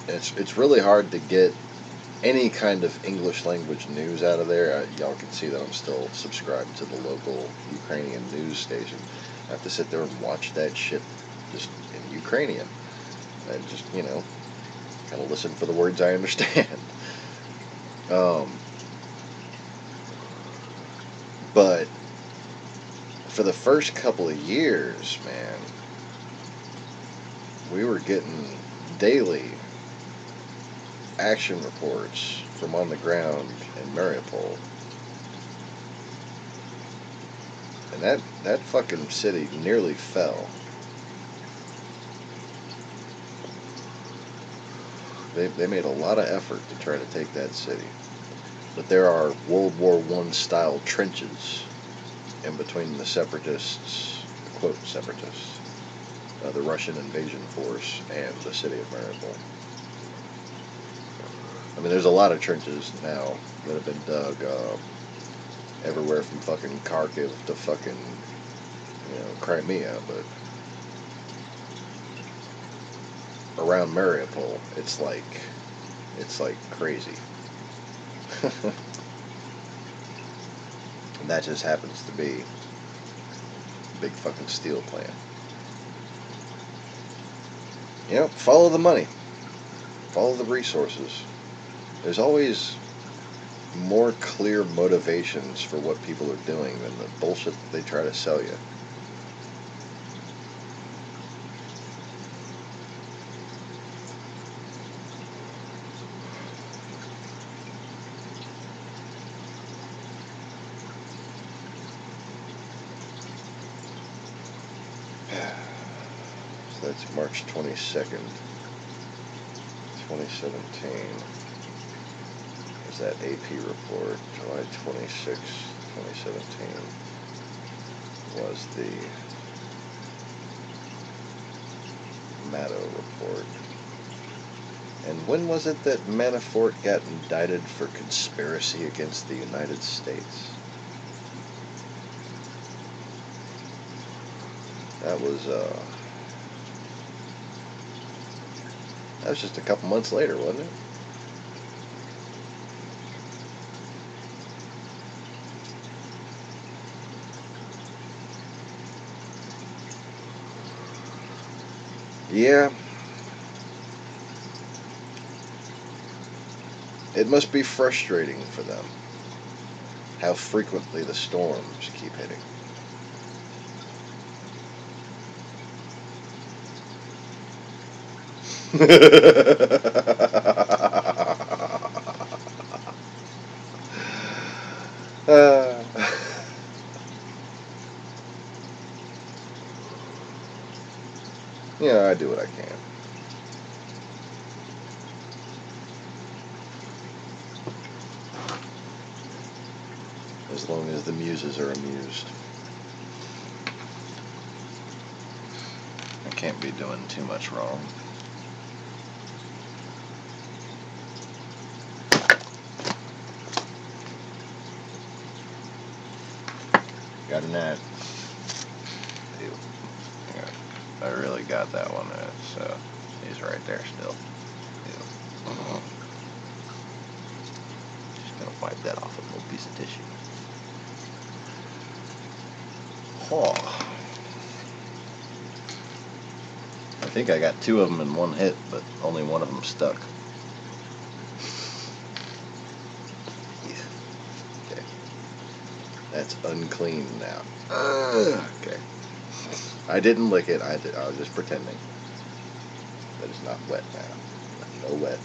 It's really hard to get any kind of English language news out of there. Y'all can see that I'm still subscribed to the local Ukrainian news station. I have to sit there and watch that shit just in Ukrainian and just, kind of listen for the words I understand. But for the first couple of years, man, we were getting daily action reports from on the ground in Mariupol. And that fucking city nearly fell. They made a lot of effort to try to take that city. But there are World War I style trenches in between the separatists, quote separatists, the Russian invasion force, and the city of Mariupol. There's a lot of trenches now that have been dug everywhere from fucking Kharkiv to fucking, Crimea, but around Mariupol, it's like crazy. And that just happens to be a big fucking steel plant. Follow the money. Follow the resources. There's always more clear motivations for what people are doing than the bullshit that they try to sell you. So that's March 22nd, 2017. There's that AP report. July 26th, 2017 was the Maddow report. And when was it that Manafort got indicted for conspiracy against the United States? That was just a couple months later, wasn't it? Yeah. It must be frustrating for them how frequently the storms keep hitting. Yeah, I do what I can. As long as the muses are amused. I can't be doing too much wrong. Got a net. Ew. Yeah, I really got that one. So he's right there still. Ew. Just gonna wipe that off with a little piece of tissue. Oh. I think I got 2 of them in one hit, but only one of them stuck. Okay. That's unclean now. Okay. I didn't lick it. I was just pretending. But it's not wet now. No wet.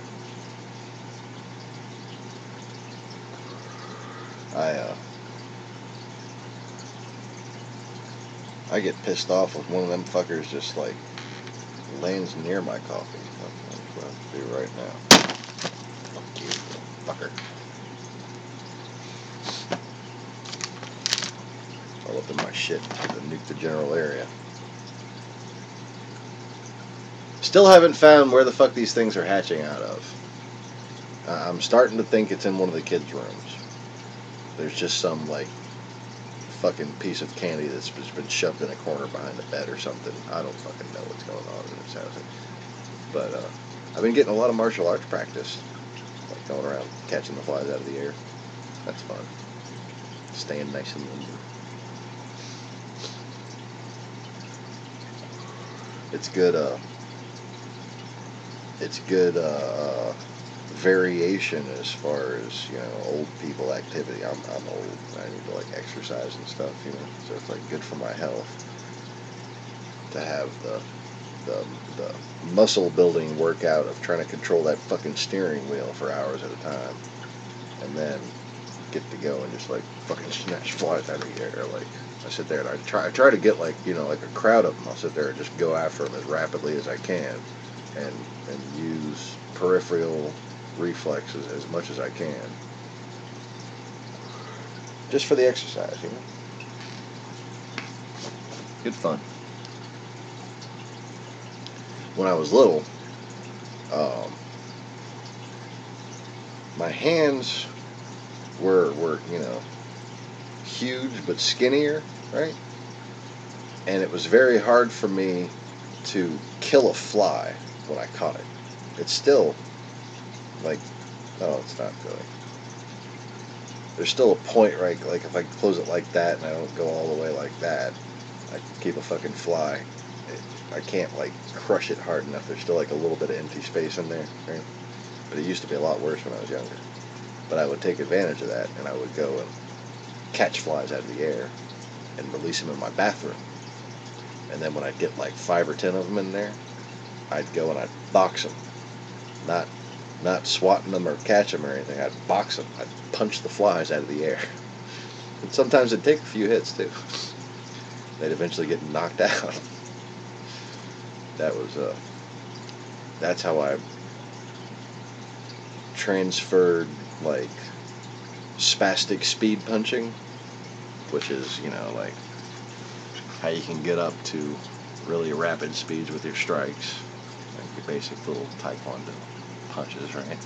I get pissed off if one of them fuckers just like lands near my coffee. That's what I have to do right now. Fuck you, fucker. All up in my shit to nuke the general area. Still haven't found where the fuck these things are hatching out of. I'm starting to think it's in one of the kids' rooms. There's just some like fucking piece of candy that's just been shoved in a corner behind the bed or something. I don't fucking know what's going on in this house. But I've been getting a lot of martial arts practice, like going around catching the flies out of the air. That's fun. Staying nice and limber. It's good. It's good variation as far as, you know, old people activity. I'm old. I need to like exercise and stuff, you know. So it's like good for my health to have the muscle building workout of trying to control that fucking steering wheel for hours at a time, and then get to go and just like fucking snatch flies out of the air. Like I sit there and I try to get like, you know, like a crowd of them. I'll sit there and just go after them as rapidly as I can, and use peripheral reflexes as much as I can, just for the exercise, you know. Good fun. When I was little, my hands were you know, huge but skinnier, right? And it was very hard for me to kill a fly when I caught it. It's still like, oh, it's not really. There's still a point, right? Like if I close it like that and I don't go all the way like that, I can keep a fucking fly. I can't like crush it hard enough. There's still like a little bit of empty space in there, right? But it used to be a lot worse when I was younger. But I would take advantage of that, and I would go and catch flies out of the air and release them in my bathroom. And then when I'd get like 5 or 10 of them in there, I'd go and I'd box them. Not swatting them or catch them or anything. I'd box them. I'd punch the flies out of the air. And sometimes it'd take a few hits too. They'd eventually get knocked out. That's how I transferred like spastic speed punching, which is, you know, like how you can get up to really rapid speeds with your strikes. basic little taekwondo punches, right?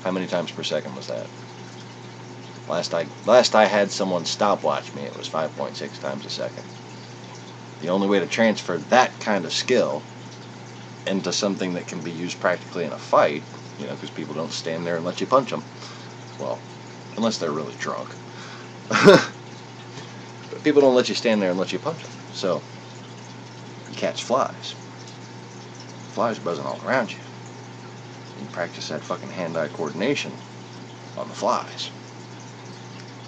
How many times per second was that? Last I had someone stopwatch me, it was 5.6 times a second. The only way to transfer that kind of skill into something that can be used practically in a fight, you know, because people don't stand there and let you punch them. Well, unless they're really drunk. But people don't let you stand there and let you punch them. So, you catch flies. Flies buzzing all around you. You practice that fucking hand-eye coordination on the flies.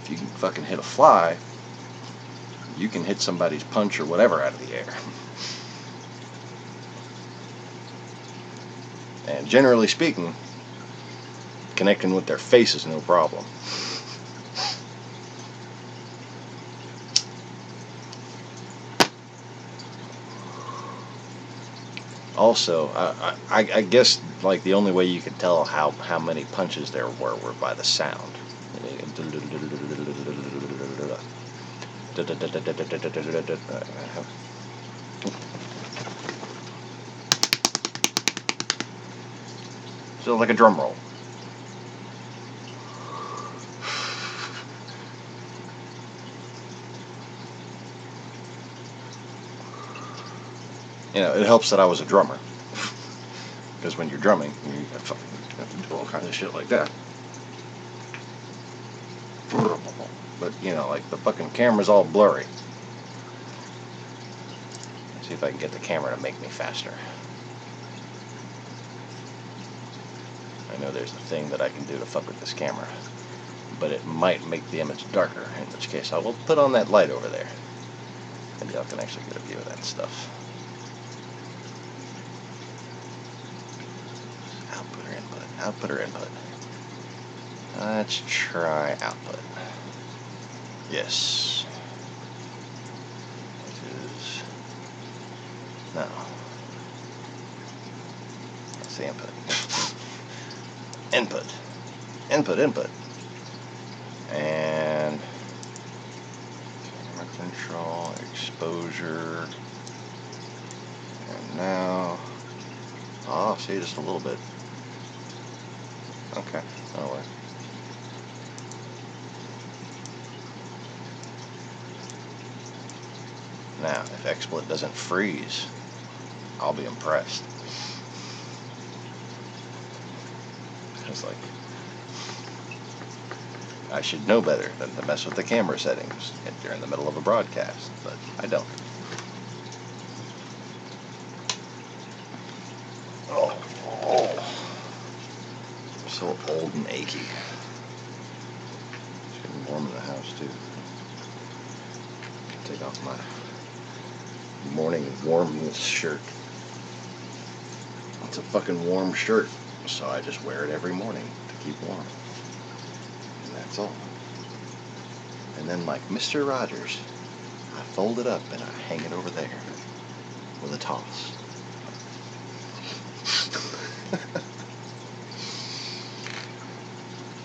If you can fucking hit a fly, you can hit somebody's punch or whatever out of the air. And generally speaking, connecting with their face is no problem. Also, I guess like the only way you could tell how many punches there were by the sound. So like a drum roll. You know, it helps that I was a drummer. Because when you're drumming, you have to do all kinds of shit like that. But, you know, like the fucking camera's all blurry. Let's see if I can get the camera to make me faster. I know there's a thing that I can do to fuck with this camera. But it might make the image darker, in which case I will put on that light over there. Maybe I can actually get a view of that stuff. Output or input? Output or input? Let's try output. Yes. It is... No. That's the input. Input. Input, input. And... camera control, exposure. And now... oh, see, just a little bit. Okay, that'll work. Now, if XSplit doesn't freeze, I'll be impressed. It's like, I should know better than to mess with the camera settings during the middle of a broadcast, but I don't. Oh. I'm so old and achy. It's getting warm in the house, too. Take off my morning warmness shirt. It's a fucking warm shirt, so I just wear it every morning to keep warm. And that's all. And then, like Mr. Rogers, I fold it up and I hang it over there with a toss.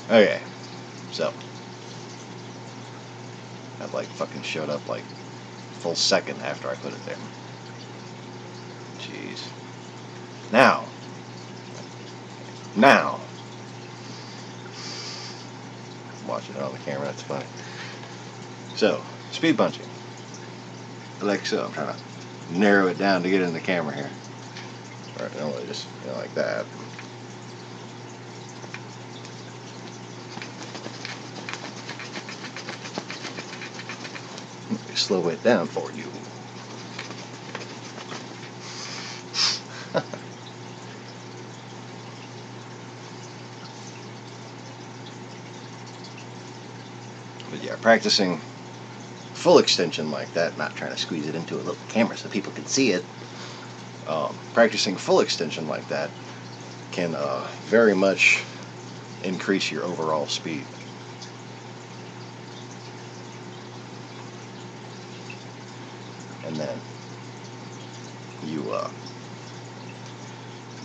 Okay, so that like fucking showed up like a full second after I put it there. Jeez. Now, watch it on the camera, that's funny. So, speed punching. Like so, I'm trying to narrow it down to get in the camera here. Alright, no, just like that. Let me slow it down for you. But yeah, practicing full extension like that, not trying to squeeze it into a little camera so people can see it. Practicing full extension like that can very much increase your overall speed. And then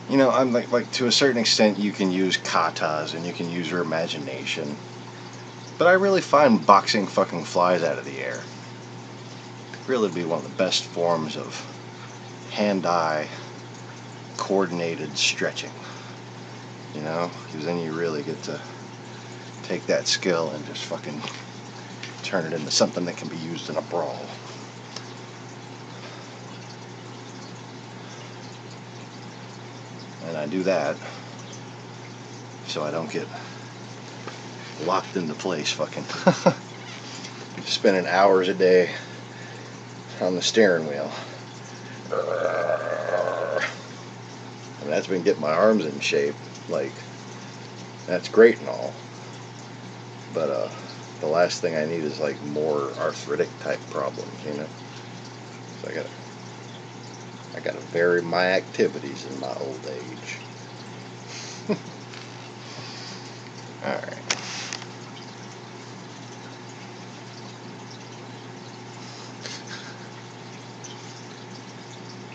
you know, I'm like to a certain extent you can use katas and you can use your imagination. But I really find boxing fucking flies out of the air really be one of the best forms of hand-eye coordinated stretching, you know, because then you really get to take that skill and just fucking turn it into something that can be used in a brawl. And I do that so I don't get locked into place fucking spending hours a day on the steering wheel. And that's been getting my arms in shape. Like, that's great and all, but the last thing I need is like more arthritic type problems, you know. So I gotta vary my activities in my old age. Alright.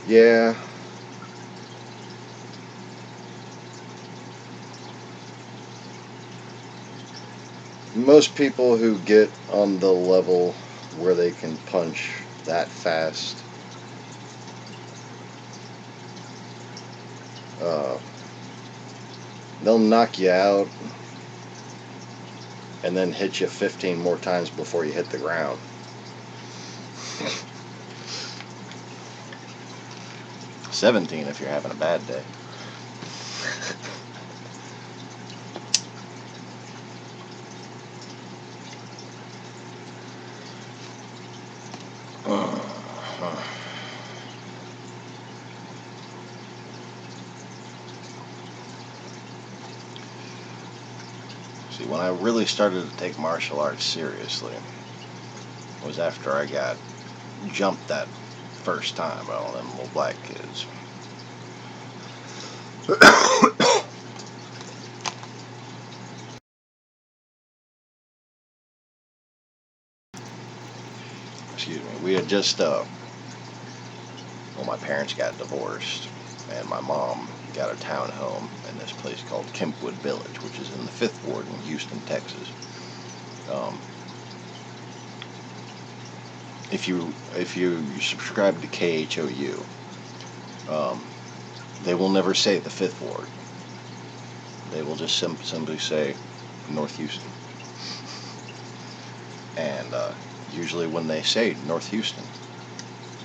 Yeah. Most people who get on the level where they can punch that fast, they'll knock you out and then hit you 15 more times before you hit the ground. $17 if you're having a bad day. See, when I really started to take martial arts seriously was after I got jumped that first time by all them little black kids. Excuse me. We had just, my parents got divorced, and my mom got a townhome in this place called Kempwood Village, which is in the 5th Ward in Houston, Texas. If you subscribe to KHOU, they will never say the 5th Ward. They will just simply say North Houston. And usually when they say North Houston,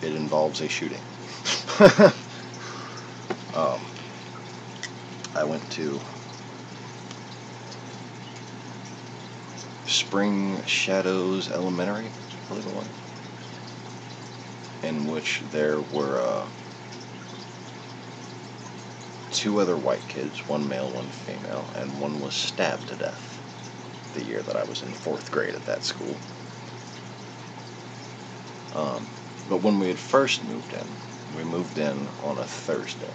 it involves a shooting. I went to Spring Shadows Elementary, I believe it was, in which there were 2 other white kids, one male, one female, and one was stabbed to death the year that I was in 4th grade at that school. But when we had first moved in, we moved in on a Thursday,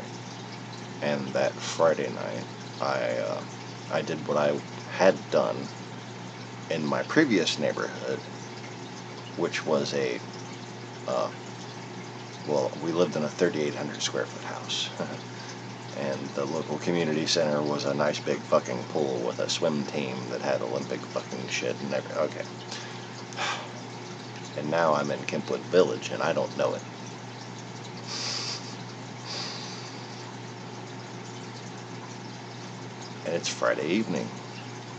and that Friday night, I did what I had done in my previous neighborhood, which was we lived in a 3,800 square foot house, and the local community center was a nice big fucking pool with a swim team that had Olympic fucking shit and everything. Okay. And now I'm in Kempwood Village, and I don't know it. And it's Friday evening,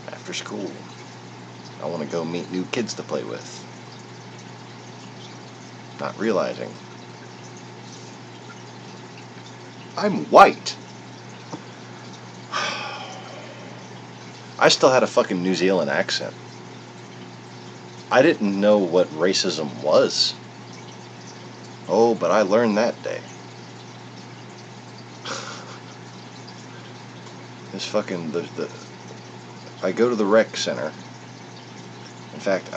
after school. I want to go meet new kids to play with. Not realizing I'm white. I still had a fucking New Zealand accent. I didn't know what racism was. Oh, but I learned that day. This fucking, I go to the rec center. In fact,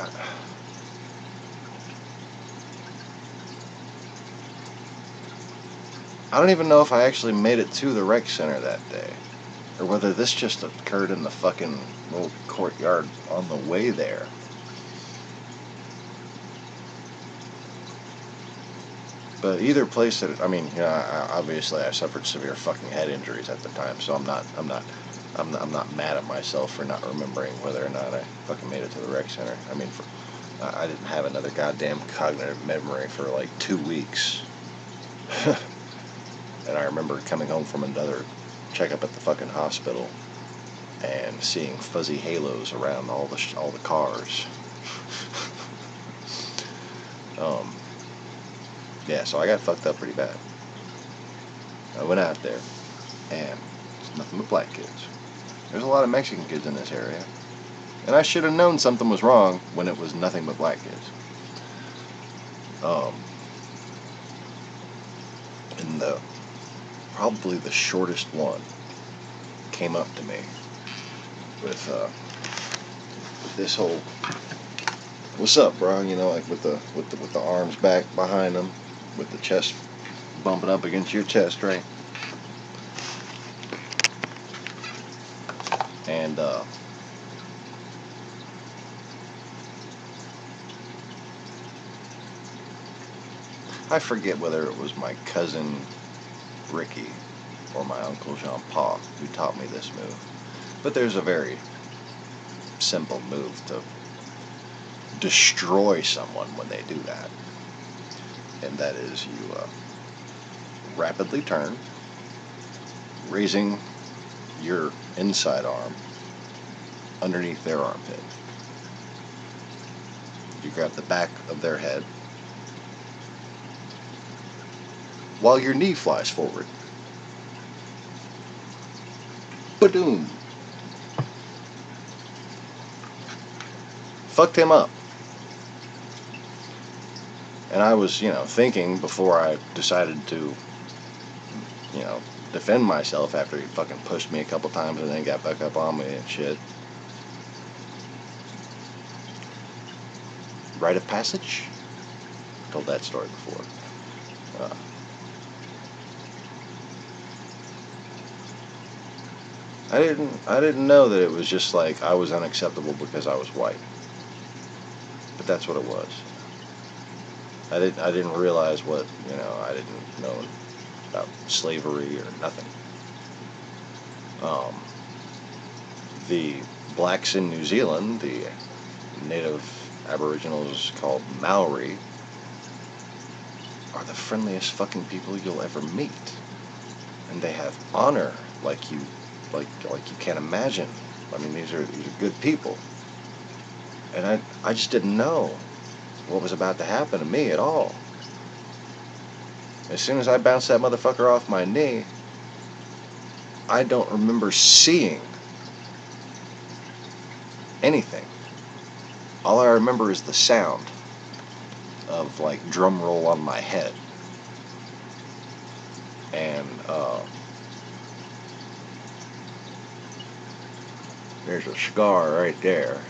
I don't even know if I actually made it to the rec center that day, or whether this just occurred in the fucking little courtyard on the way there. But either place that, obviously I suffered severe fucking head injuries at the time, so I'm not mad at myself for not remembering whether or not I fucking made it to the rec center. I didn't have another goddamn cognitive memory for like 2 weeks. And I remember coming home from another checkup at the fucking hospital and seeing fuzzy halos around all the cars. Yeah, so I got fucked up pretty bad. I went out there, and it's nothing but black kids. There's a lot of Mexican kids in this area, and I should have known something was wrong when it was nothing but black kids. And probably the shortest one came up to me with this whole, "What's up, bro?" You know, like with the arms back behind them, with the chest bumping up against your chest, right? And I forget whether it was my cousin Ricky or my uncle Jean-Paul who taught me this move. But there's a very simple move to destroy someone when they do that. And that is you rapidly turn, raising your inside arm underneath their armpit. You grab the back of their head while your knee flies forward. Ba-doom. Fucked him up. And I was, thinking before I decided to, defend myself after he fucking pushed me a couple times and then got back up on me and shit. Rite of passage? Told that story before. I didn't know that it was just like I was unacceptable because I was white. But that's what it was. I didn't realize what, I didn't know about slavery or nothing. The blacks in New Zealand, the native aboriginals called Maori, are the friendliest fucking people you'll ever meet. And they have honor like you can't imagine. I mean, these are good people. And I just didn't know what was about to happen to me at all. As soon as I bounced that motherfucker off my knee, I don't remember seeing anything. All I remember is the sound of like drum roll on my head. And there's a scar right there.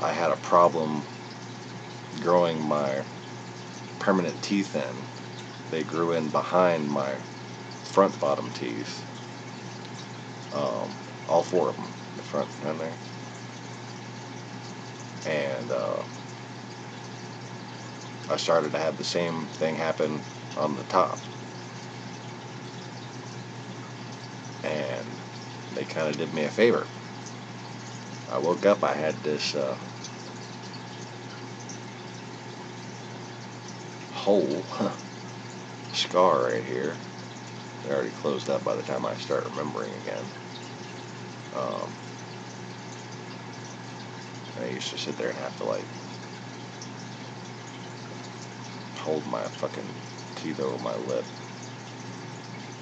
I had a problem growing my permanent teeth in. They grew in behind my front bottom teeth. All four of them, the front down there. And I started to have the same thing happen on the top. And they kind of did me a favor. I woke up, I had this hole, scar right here. They already closed up by the time I start remembering again. I used to sit there and have to like hold my fucking teeth over my lip,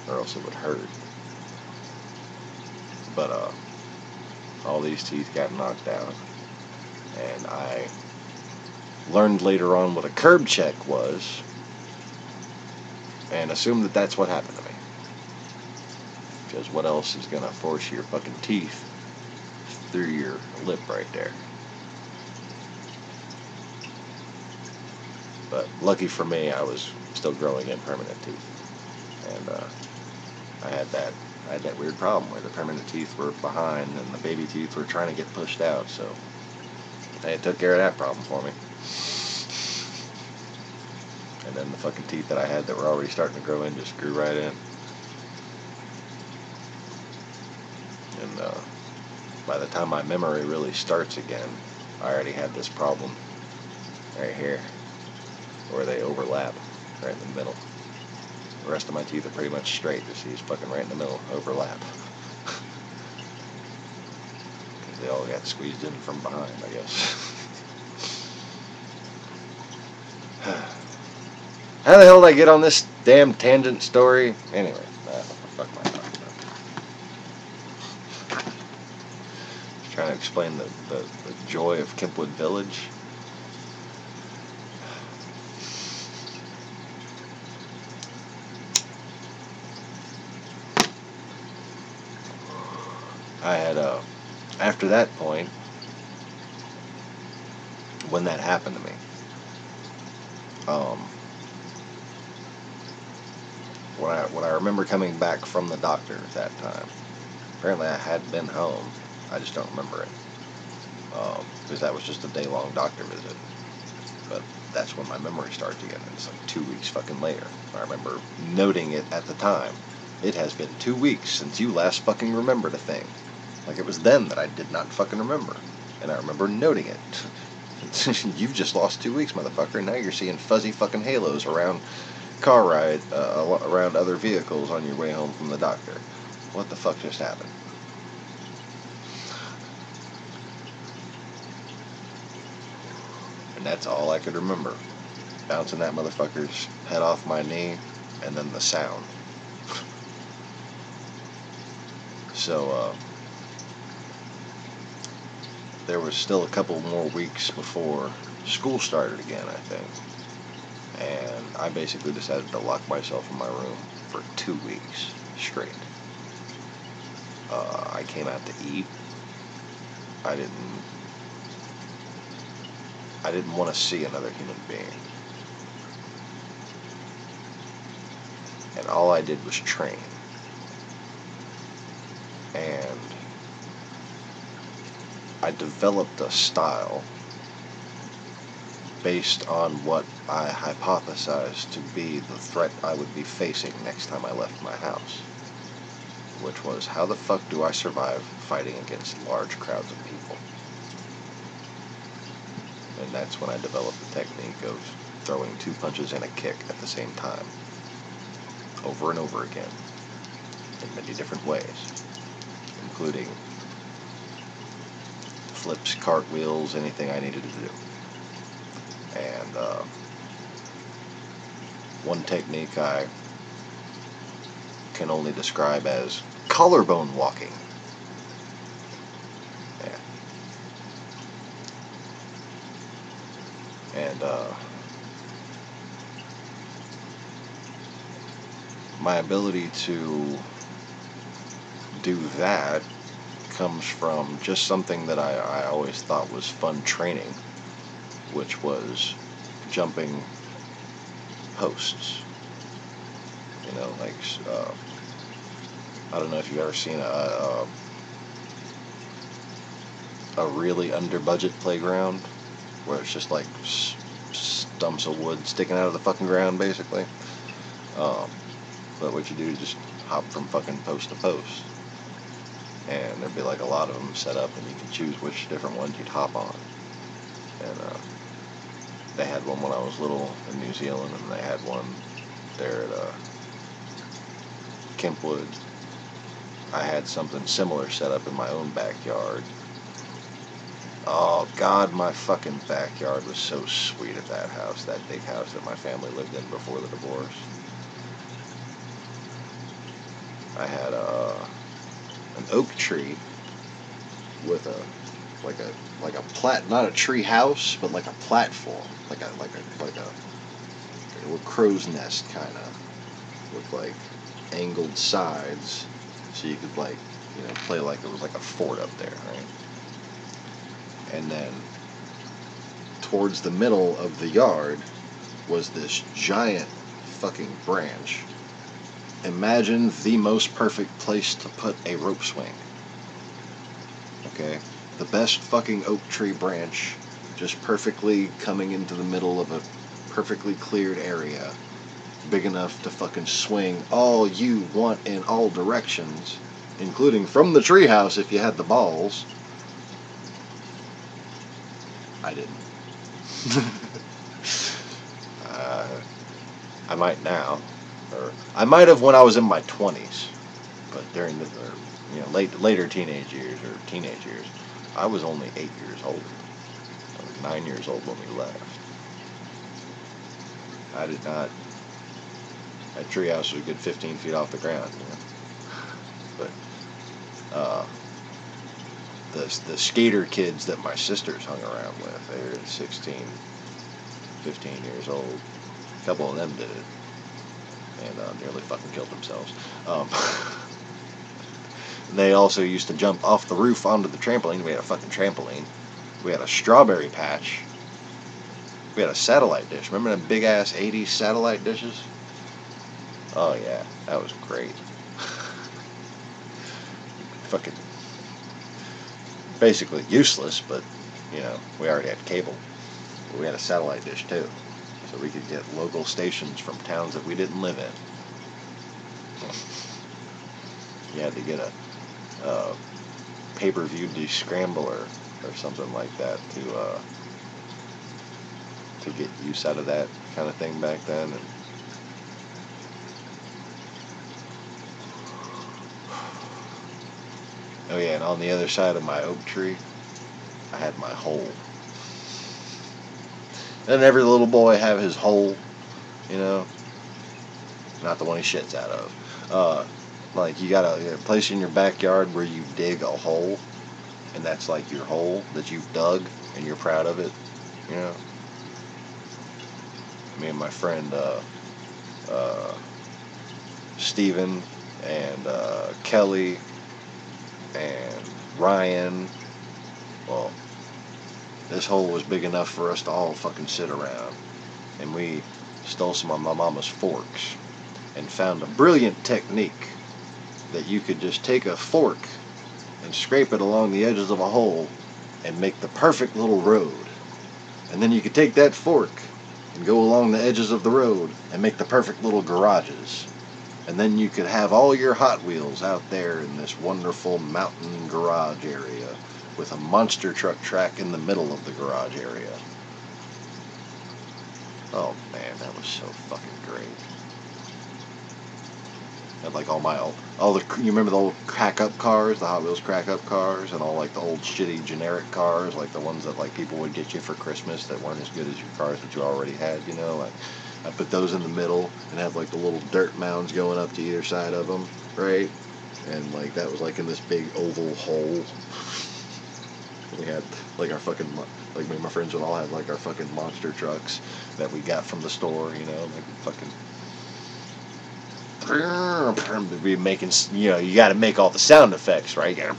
or else it would hurt. But all these teeth got knocked out, and I learned later on what a curb check was, and assumed that that's what happened to me. Because what else is gonna force your fucking teeth through your lip right there? But lucky for me, I was still growing in permanent teeth, and I had that weird problem where the permanent teeth were behind and the baby teeth were trying to get pushed out. So they took care of that problem for me. And then the fucking teeth that I had that were already starting to grow in just grew right in. And by the time my memory really starts again, I already had this problem right here, where they overlap right in the middle. The rest of my teeth are pretty much straight. Just these fucking right in the middle overlap. They all got squeezed in from behind, I guess. How the hell did I get on this damn tangent story? Anyway, what the fuck am I talking about? Just trying to explain the joy of Kempwood Village. I had, after that point, when that happened to me, when I remember coming back from the doctor at that time, apparently I had been home, I just don't remember it, because that was just a day-long doctor visit, but that's when my memory starts again, and it's like 2 weeks fucking later. I remember noting it at the time. It has been 2 weeks since you last fucking remembered a thing. Like it was then that I did not fucking remember. And I remember noting it. You've just lost 2 weeks, motherfucker. Now you're seeing fuzzy fucking halos around car ride, around other vehicles on your way home from the doctor. What the fuck just happened? And that's all I could remember. Bouncing that motherfucker's head off my knee, and then the sound. So, there was still a couple more weeks before school started again, I think. And I basically decided to lock myself in my room for 2 weeks straight. I came out to eat. I didn't want to see another human being. And all I did was train. And I developed a style based on what I hypothesized to be the threat I would be facing next time I left my house, which was, how the fuck do I survive fighting against large crowds of people? And that's when I developed the technique of throwing 2 punches and a kick at the same time, over and over again, in many different ways, including flips, cartwheels, anything I needed to do. And one technique I can only describe as collarbone walking. Yeah. And my ability to do that comes from just something that I always thought was fun training, which was jumping posts. You know, like, I don't know if you've ever seen a really under-budget playground, where it's just like stumps of wood sticking out of the fucking ground, basically. But what you do is just hop from fucking post to post. And there'd be like a lot of them set up, and you can choose which different ones you'd hop on. And they had one when I was little in New Zealand, and they had one there at Kempwood. I had something similar set up in my own backyard. Oh God, my fucking backyard was so sweet at that house, that big house that my family lived in before the divorce. I had an oak tree with like a not a tree house, but like a platform, like a crow's nest kind of, with like angled sides, so you could like, you know, play like it was like a fort up there, right? And then towards the middle of the yard was this giant fucking branch. Imagine the most perfect place to put a rope swing. Okay? The best fucking oak tree branch, just perfectly coming into the middle of a perfectly cleared area, big enough to fucking swing all you want in all directions, including from the treehouse if you had the balls. I didn't. I might now, or I might have when I was in my 20s, but during the later teenage years, I was only 8 years old. I was 9 years old when we left. I did not. That treehouse was a good 15 feet off the ground, But the skater kids that my sisters hung around with, they were 16, 15 years old. A couple of them did it, and nearly fucking killed themselves. They also used to jump off the roof onto the trampoline. We had a fucking trampoline. We had a strawberry patch. We had a satellite dish. Remember them big ass 80s satellite dishes? Oh yeah, that was great. Fucking basically useless, but we already had cable. We had a satellite dish too, so we could get local stations from towns that we didn't live in. You had to get a pay-per-view descrambler or something like that to get use out of that kind of thing back then. And oh yeah, and on the other side of my oak tree, I had my hole. Doesn't every little boy have his hole? Not the one he shits out of. Like you got a place in your backyard where you dig a hole, and that's like your hole that you've dug, and you're proud of it. Me and my friend Steven and Kelly and Ryan. Well, this hole was big enough for us to all fucking sit around, and we stole some of my mama's forks and found a brilliant technique that you could just take a fork and scrape it along the edges of a hole and make the perfect little road. And then you could take that fork and go along the edges of the road and make the perfect little garages. And then you could have all your Hot Wheels out there in this wonderful mountain garage area with a monster truck track in the middle of the garage area. Oh man, that was so fucking great. And like you remember the old crack-up cars, the Hot Wheels crack-up cars, and all like the old shitty generic cars, like the ones that like people would get you for Christmas that weren't as good as your cars that you already had, Like I put those in the middle and have like the little dirt mounds going up to either side of them, right? And like that was like in this big oval hole. We had like our fucking, like me and my friends would all have like our fucking monster trucks that we got from the store, like fucking. Be making, you got to make all the sound effects, right? You gotta,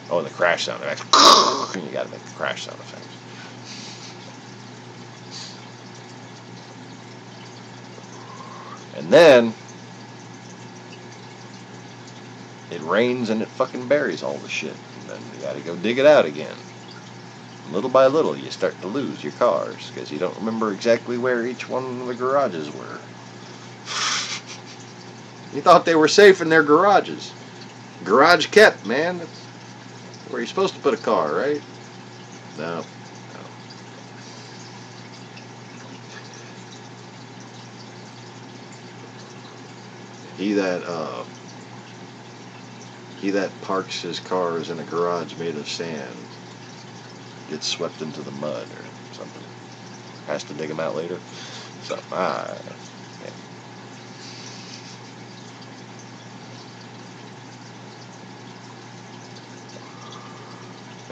oh, and the crash sound effects. You got to make the crash sound effects. And then it rains and it fucking buries all the shit. And then you got to go dig it out again. Little by little, you start to lose your cars because you don't remember exactly where each one of the garages were. You thought they were safe in their garages. Garage kept, man. That's where you're supposed to put a car, right? No. He that parks his cars in a garage made of sand gets swept into the mud or something. Has to dig them out later. So, yeah.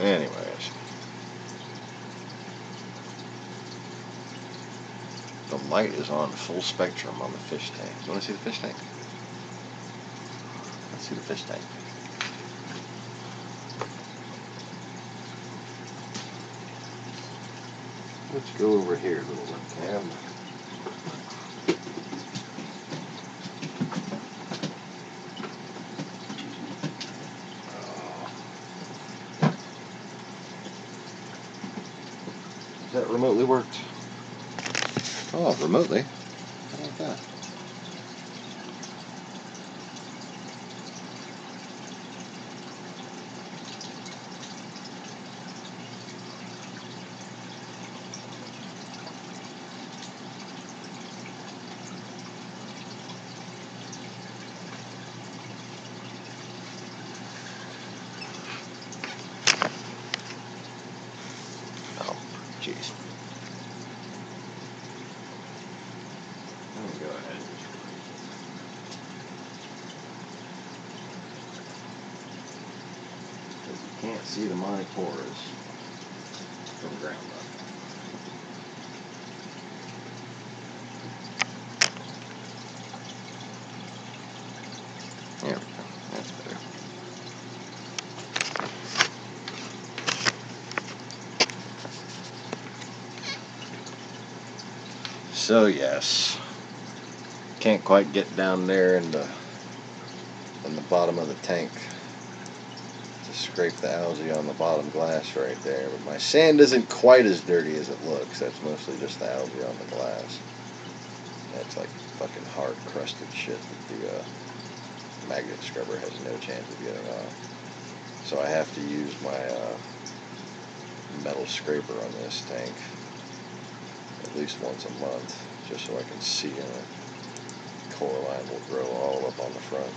Anyways. The light is on full spectrum on the fish tank. You want to see the fish tank? Let's see the fish tank. Let's go over here, little webcam. That remotely worked. Oh, remotely? How about that? Jeez. Let me go ahead. Because you can't see the monopores from ground up. There we go. That's better. So yes, can't quite get down there in the bottom of the tank to scrape the algae on the bottom glass right there. But my sand isn't quite as dirty as it looks. That's mostly just the algae on the glass. That's like fucking hard crusted shit that the magnet scrubber has no chance of getting off. So I have to use my metal scraper on this tank at least once a month, just so I can see in it. Core line will grow all up on the front.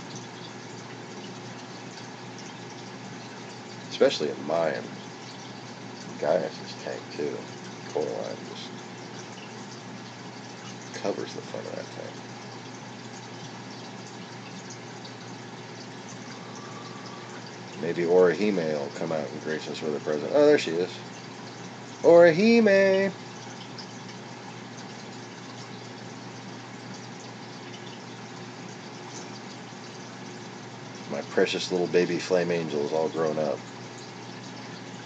Especially in mine. Gaius's tank too. Core line just covers the front of that tank. Maybe Orihime will come out and grace us with a present. Oh, there she is. Orihime! My precious little baby flame angel is all grown up.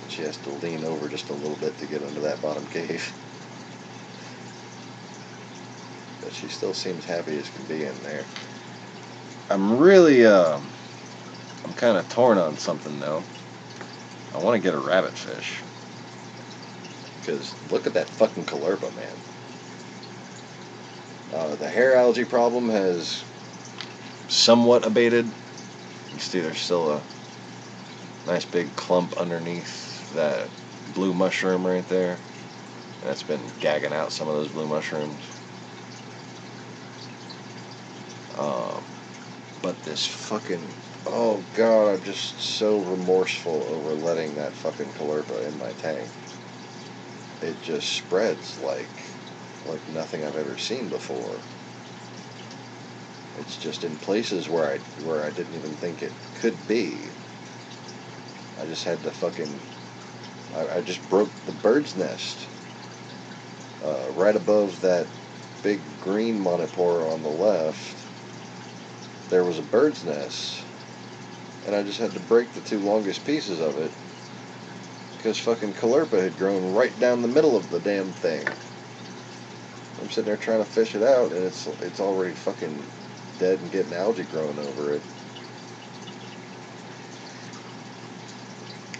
And she has to lean over just a little bit to get into that bottom cave. But she still seems happy as can be in there. I'm really, I'm kind of torn on something though. I want to get a rabbit fish. Because look at that fucking Callirpa, man. The hair algae problem has somewhat abated. You see there's still a nice big clump underneath that blue mushroom right there. That's been gagging out some of those blue mushrooms. But this fucking... Oh god, I'm just so remorseful over letting that fucking Callirpa in my tank. It just spreads like nothing I've ever seen before. It's just in places where I didn't even think it could be. I just had to fucking... I just broke the bird's nest. Right above that big green monopora on the left, there was a bird's nest. And I just had to break the two longest pieces of it. Because fucking Callirpa had grown right down the middle of the damn thing. I'm sitting there trying to fish it out, and it's already fucking dead and getting algae growing over it.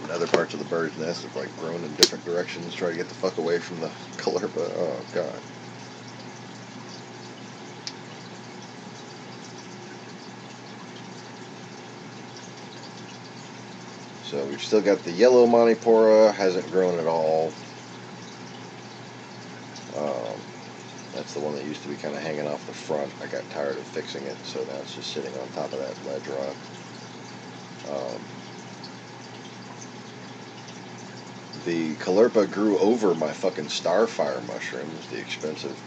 And other parts of the bird's nest have like grown in different directions, trying to get the fuck away from the Callirpa. Oh god. So we've still got the yellow monopora, hasn't grown at all. That's the one that used to be kind of hanging off the front. I got tired of fixing it, so now it's just sitting on top of that ledge rock. The Callirpa grew over my fucking starfire mushrooms, the expensive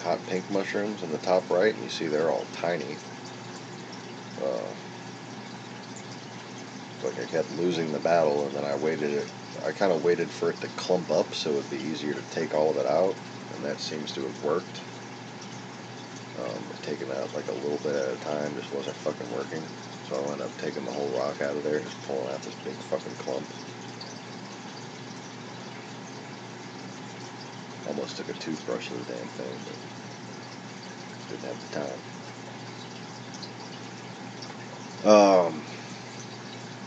hot pink mushrooms in the top right, and you see they're all tiny. Like I kept losing the battle, and then I kind of waited for it to clump up so it would be easier to take all of it out, and that seems to have worked. Taking out like a little bit at a time just wasn't fucking working, so I wound up taking the whole rock out of there, just pulling out this big fucking clump. Almost took a toothbrush to the damn thing, but didn't have the time.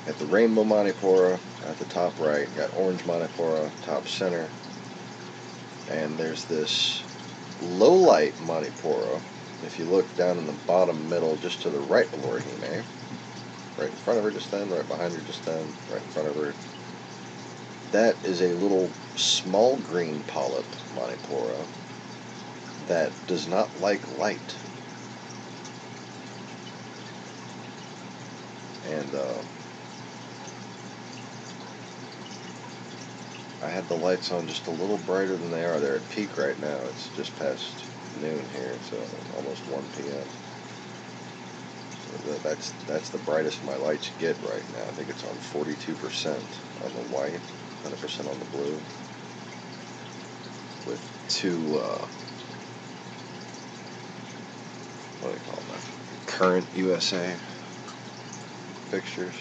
At the rainbow monopora at the top right, got orange monopora top center, and there's this low light monopora. If you look down in the bottom middle, just to the right of Orihime, right in front of her just then, right behind her just then, right in front of her, that is a little small green polyp monopora that does not like light. And I had the lights on just a little brighter than they are. They're at peak right now. It's just past noon here. It's almost 1 p.m. That's the brightest my lights get right now. I think it's on 42% on the white, 100% on the blue, with two, what do they call them? Current USA fixtures,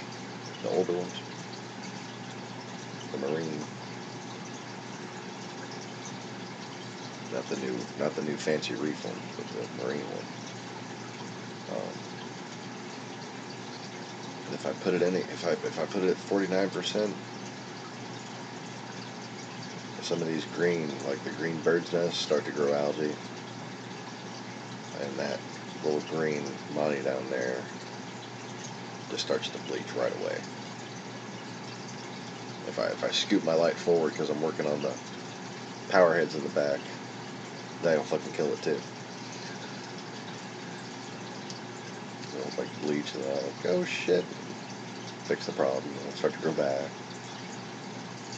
the older ones, the Marine, not the new fancy reef one, but the Marine one. And if I put it if I put it at 49%, some of these green, like the green bird's nests, start to grow algae, and that little green money down there just starts to bleach right away. If I scoop my light forward because I'm working on the power heads in the back, that'll fucking kill it too. It'll like bleach, and I'm like, oh shit, fix the problem. It'll start to grow back.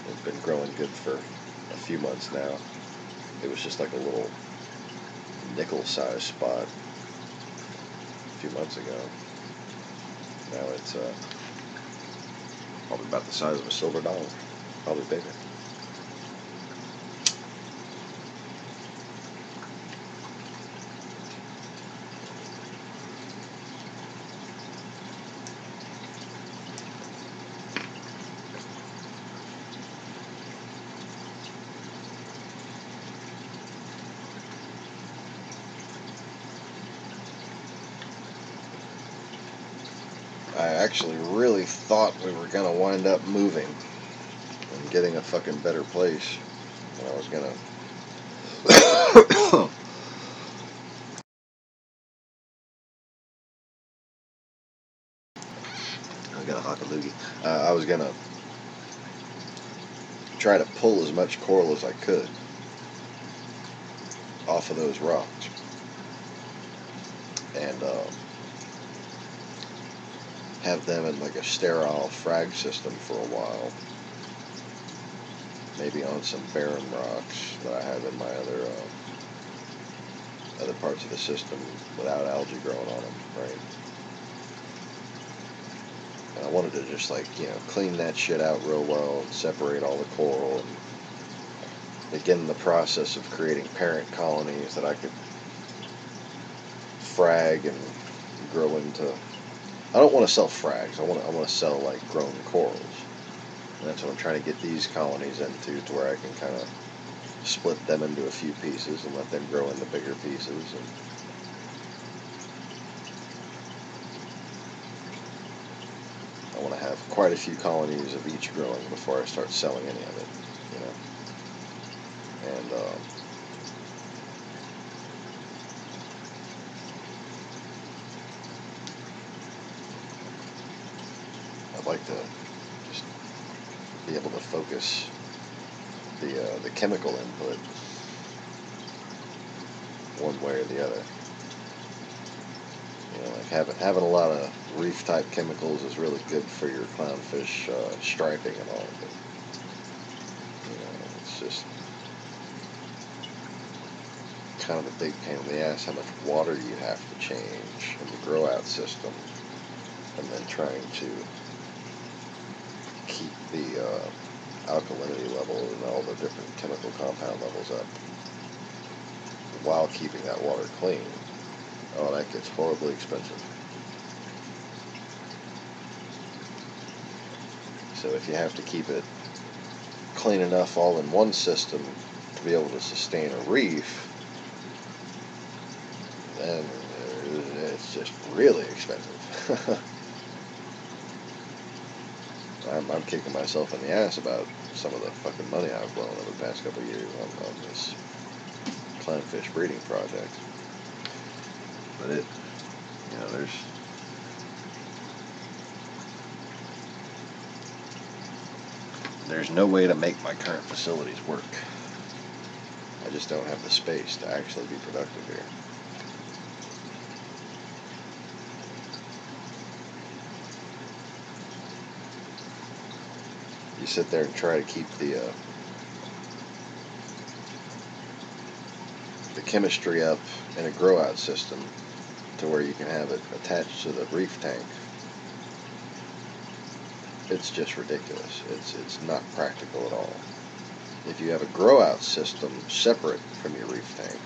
It's been growing good for a few months now. It was just like a little nickel-sized spot a few months ago. Now it's probably about the size of a silver dollar, probably bigger. I actually really thought we were gonna wind up moving and getting a fucking better place. And I was gonna I got a hot loogie. I was gonna try to pull as much coral as I could off of those rocks, and have them in like a sterile frag system for a while. Maybe on some barren rocks that I have in my other parts of the system without algae growing on them, right? And I wanted to just clean that shit out real well and separate all the coral and begin the process of creating parent colonies that I could frag and grow into. I don't want to sell frags. I want to sell like grown corals. And that's what I'm trying to get these colonies into, to where I can kind of split them into a few pieces and let them grow into bigger pieces. And I want to have quite a few colonies of each growing before I start selling any of it, you know. And I'd like to just be able to focus the chemical input one way or the other. You know, like having a lot of reef type chemicals is really good for your clownfish striping and all, but you know, it's just kind of a big pain in the ass how much water you have to change in the grow out system, and then trying to keep the alkalinity level and all the different chemical compound levels up while keeping that water clean. Oh, that gets horribly expensive. So if you have to keep it clean enough all in one system to be able to sustain a reef, then it's just really expensive. I'm kicking myself in the ass about some of the fucking money I've blown over the past couple of years on this clownfish breeding project. But it, you know, there's no way to make my current facilities work. I just don't have the space to actually be productive here. You sit there and try to keep the the chemistry up in a grow out system to where you can have it attached to the reef tank, it's just ridiculous. It's not practical at all. If you have a grow out system separate from your reef tank,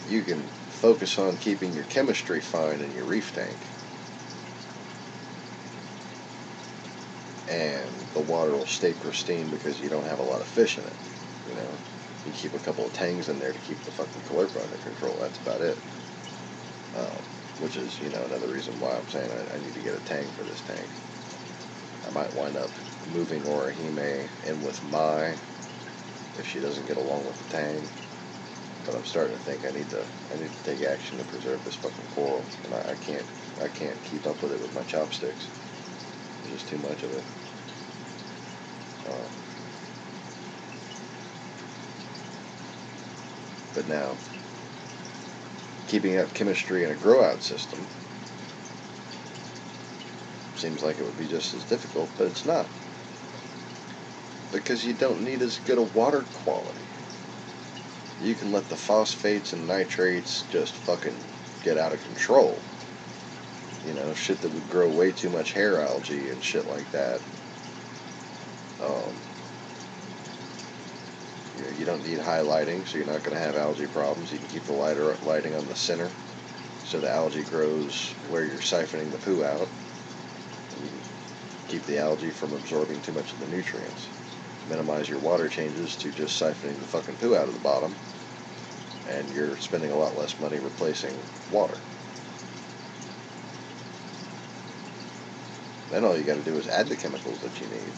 you can focus on keeping your chemistry fine in your reef tank, and the water will stay pristine because you don't have a lot of fish in it. You know, you keep a couple of tangs in there to keep the fucking chlorpyrifos under control. That's about it. Which is, you know, another reason why I'm saying I need to get a tang for this tank. I might wind up moving Orihime in with Mai if she doesn't get along with the tang. But I'm starting to think I need to take action to preserve this fucking coral, and I can't keep up with it with my chopsticks. There's just too much of it. But now, keeping up chemistry in a grow-out system seems like it would be just as difficult, but it's not. Because you don't need as good a water quality. You can let the phosphates and nitrates just fucking get out of control. You know, shit that would grow way too much hair algae and shit like that. You don't need high lighting, so you're not going to have algae problems. You can keep the lighting on the center, so the algae grows where you're siphoning the poo out. And you keep the algae from absorbing too much of the nutrients. Minimize your water changes to just siphoning the fucking poo out of the bottom, and you're spending a lot less money replacing water. Then all you got to do is add the chemicals that you need,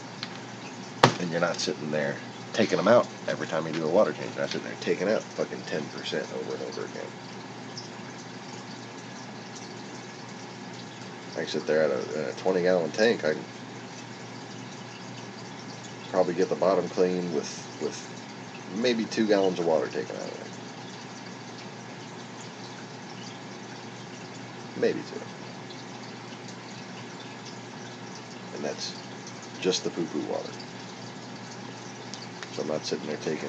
and you're not sitting there taking them out every time you do a water change. You're not sitting there taking out fucking 10% over and over again. I can sit there in a 20-gallon tank. I can probably get the bottom clean with maybe 2 gallons of water taken out of it. Maybe 2. And that's just the poo-poo water. So I'm not sitting there taking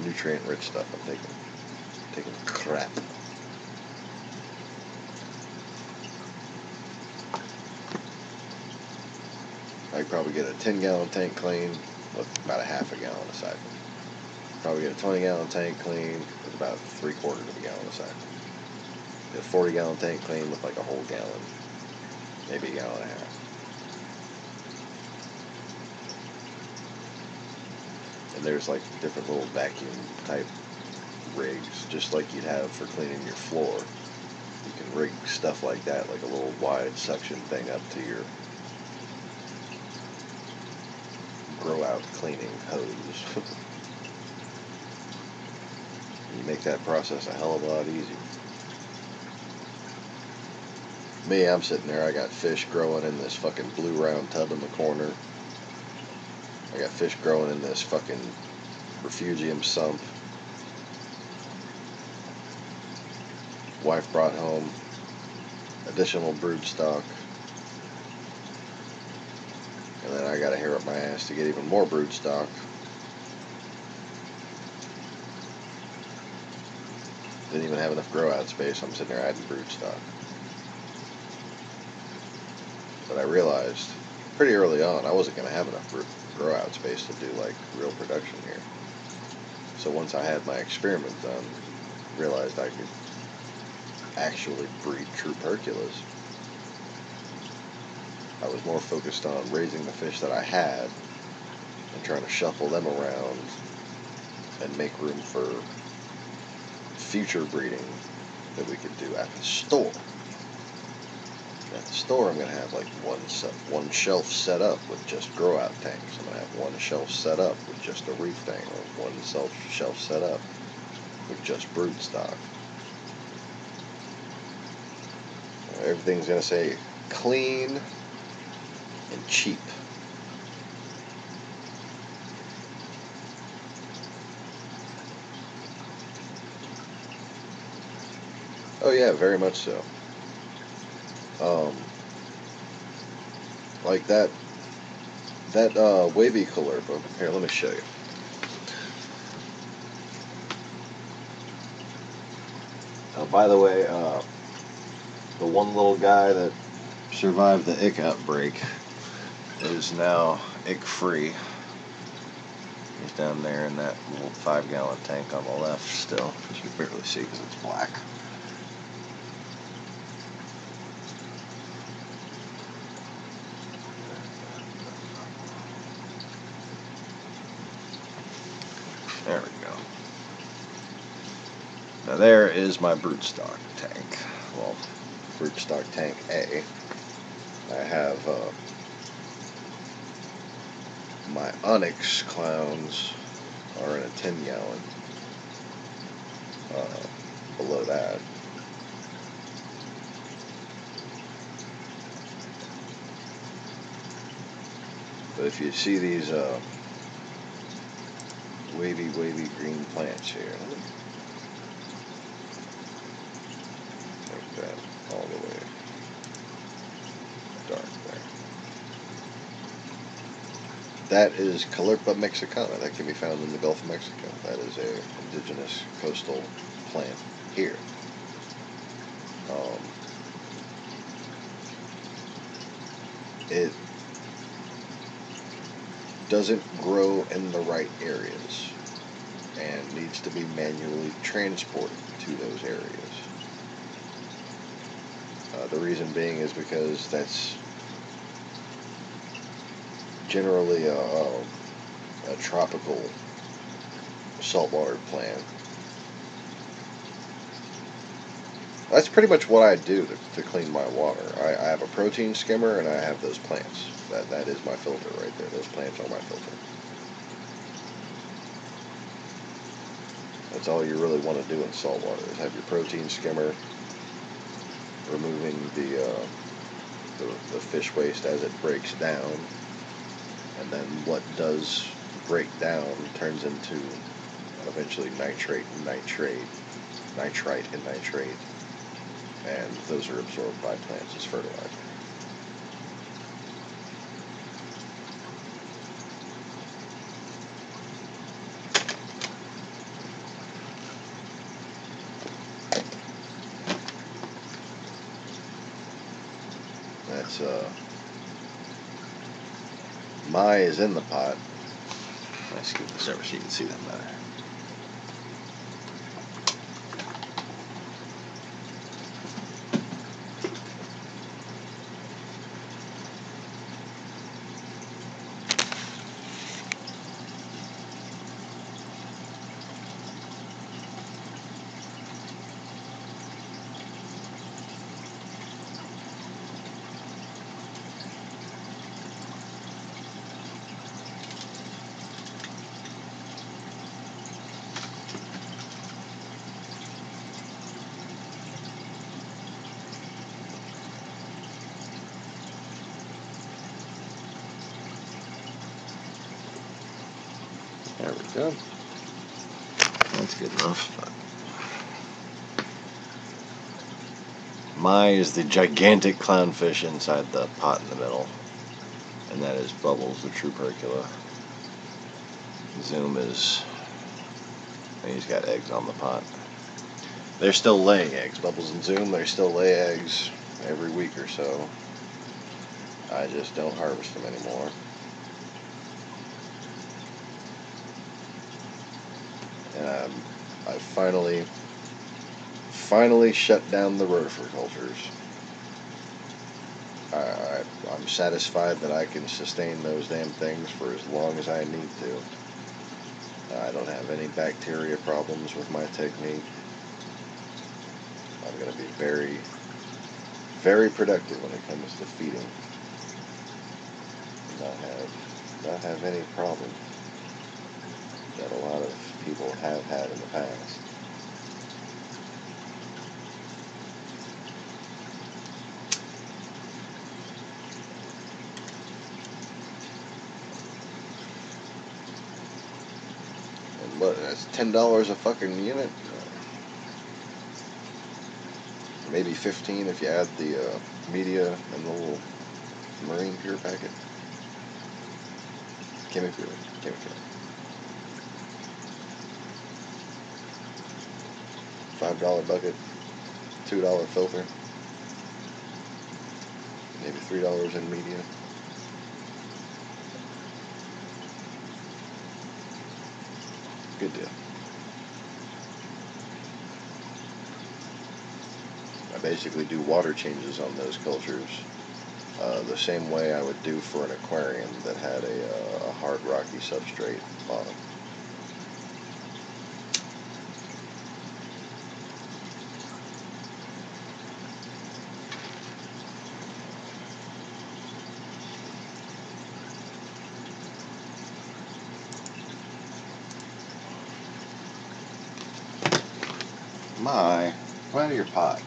nutrient-rich stuff. I'm taking crap. I could probably get a 10-gallon tank clean with about a half a gallon of siphon. Probably get a 20-gallon tank clean with about 3/4 of a gallon of siphon. Get a 40-gallon tank clean with like a whole gallon, maybe a gallon and a half. And there's like different little vacuum type rigs, just like you'd have for cleaning your floor. You can rig stuff like that, like a little wide suction thing up to your grow out cleaning hose. You make that process a hell of a lot easier. Me, I'm sitting there, I got fish growing in this fucking blue round tub in the corner. I got fish growing in this fucking refugium sump. Wife brought home additional brood stock. And then I gotta hair up my ass to get even more brood stock. Didn't even have enough grow out space, I'm sitting there adding brood stock. But I realized pretty early on I wasn't going to have enough grow out space to do like real production here. So once I had my experiment done, realized I could actually breed true perculas. I was more focused on raising the fish that I had and trying to shuffle them around and make room for future breeding that we could do at the store. At the store, I'm going to have like one shelf set up with just grow out tanks. I'm going to have one shelf set up with just a reef tank, or one shelf set up with just brood stock. Everything's going to say clean and cheap. Oh yeah, very much so. Like that wavy color. Here, let me show you. By the way, the one little guy that survived the ick outbreak is now ick-free. He's down there in that little 5-gallon tank on the left still, which you barely see because it's black. There we go. Now there is my broodstock tank. Well, broodstock tank A. I have my onyx clowns are in a 10-gallon below that. But if you see these wavy green plants here, like that, all the way dark there. That is Callirpa mexicana. That can be found in the Gulf of Mexico. That is a indigenous coastal plant here. It doesn't grow in the right areas and needs to be manually transported to those areas. The reason being is because that's generally a tropical saltwater plant. That's pretty much what I do to clean my water. I have a protein skimmer and I have those plants. That is my filter right there. Those plants are my filter. That's all you really want to do in salt water is have your protein skimmer removing the fish waste as it breaks down, and then what does break down turns into eventually nitrate and nitrate, nitrite and nitrate, and those are absorbed by plants as fertilizer. That's my is in the pot. Let's scoot this over so you can see them better. There we go. That's good enough. My is the gigantic clownfish inside the pot in the middle. And that is Bubbles, the true percula. Zoom is... he's got eggs on the pot. They're still laying eggs. Bubbles and Zoom, they still lay eggs every week or so. I just don't harvest them anymore. And I finally shut down the rotifercultures. I'm satisfied that I can sustain those damn things for as long as I need to. I don't have any bacteria problems with my technique. I'm going to be very, very productive when it comes to feeding. Not have any problem that a lot of people have had in the past. And what, that's $10 a fucking unit? Maybe 15 if you add the media and the little marine pure packet. Chemical. $5 bucket. $2 filter. Maybe $3 in media. Good deal. I basically do water changes on those cultures the same way I would do for an aquarium that had a hard rocky substrate bottom. My, come out of your pot.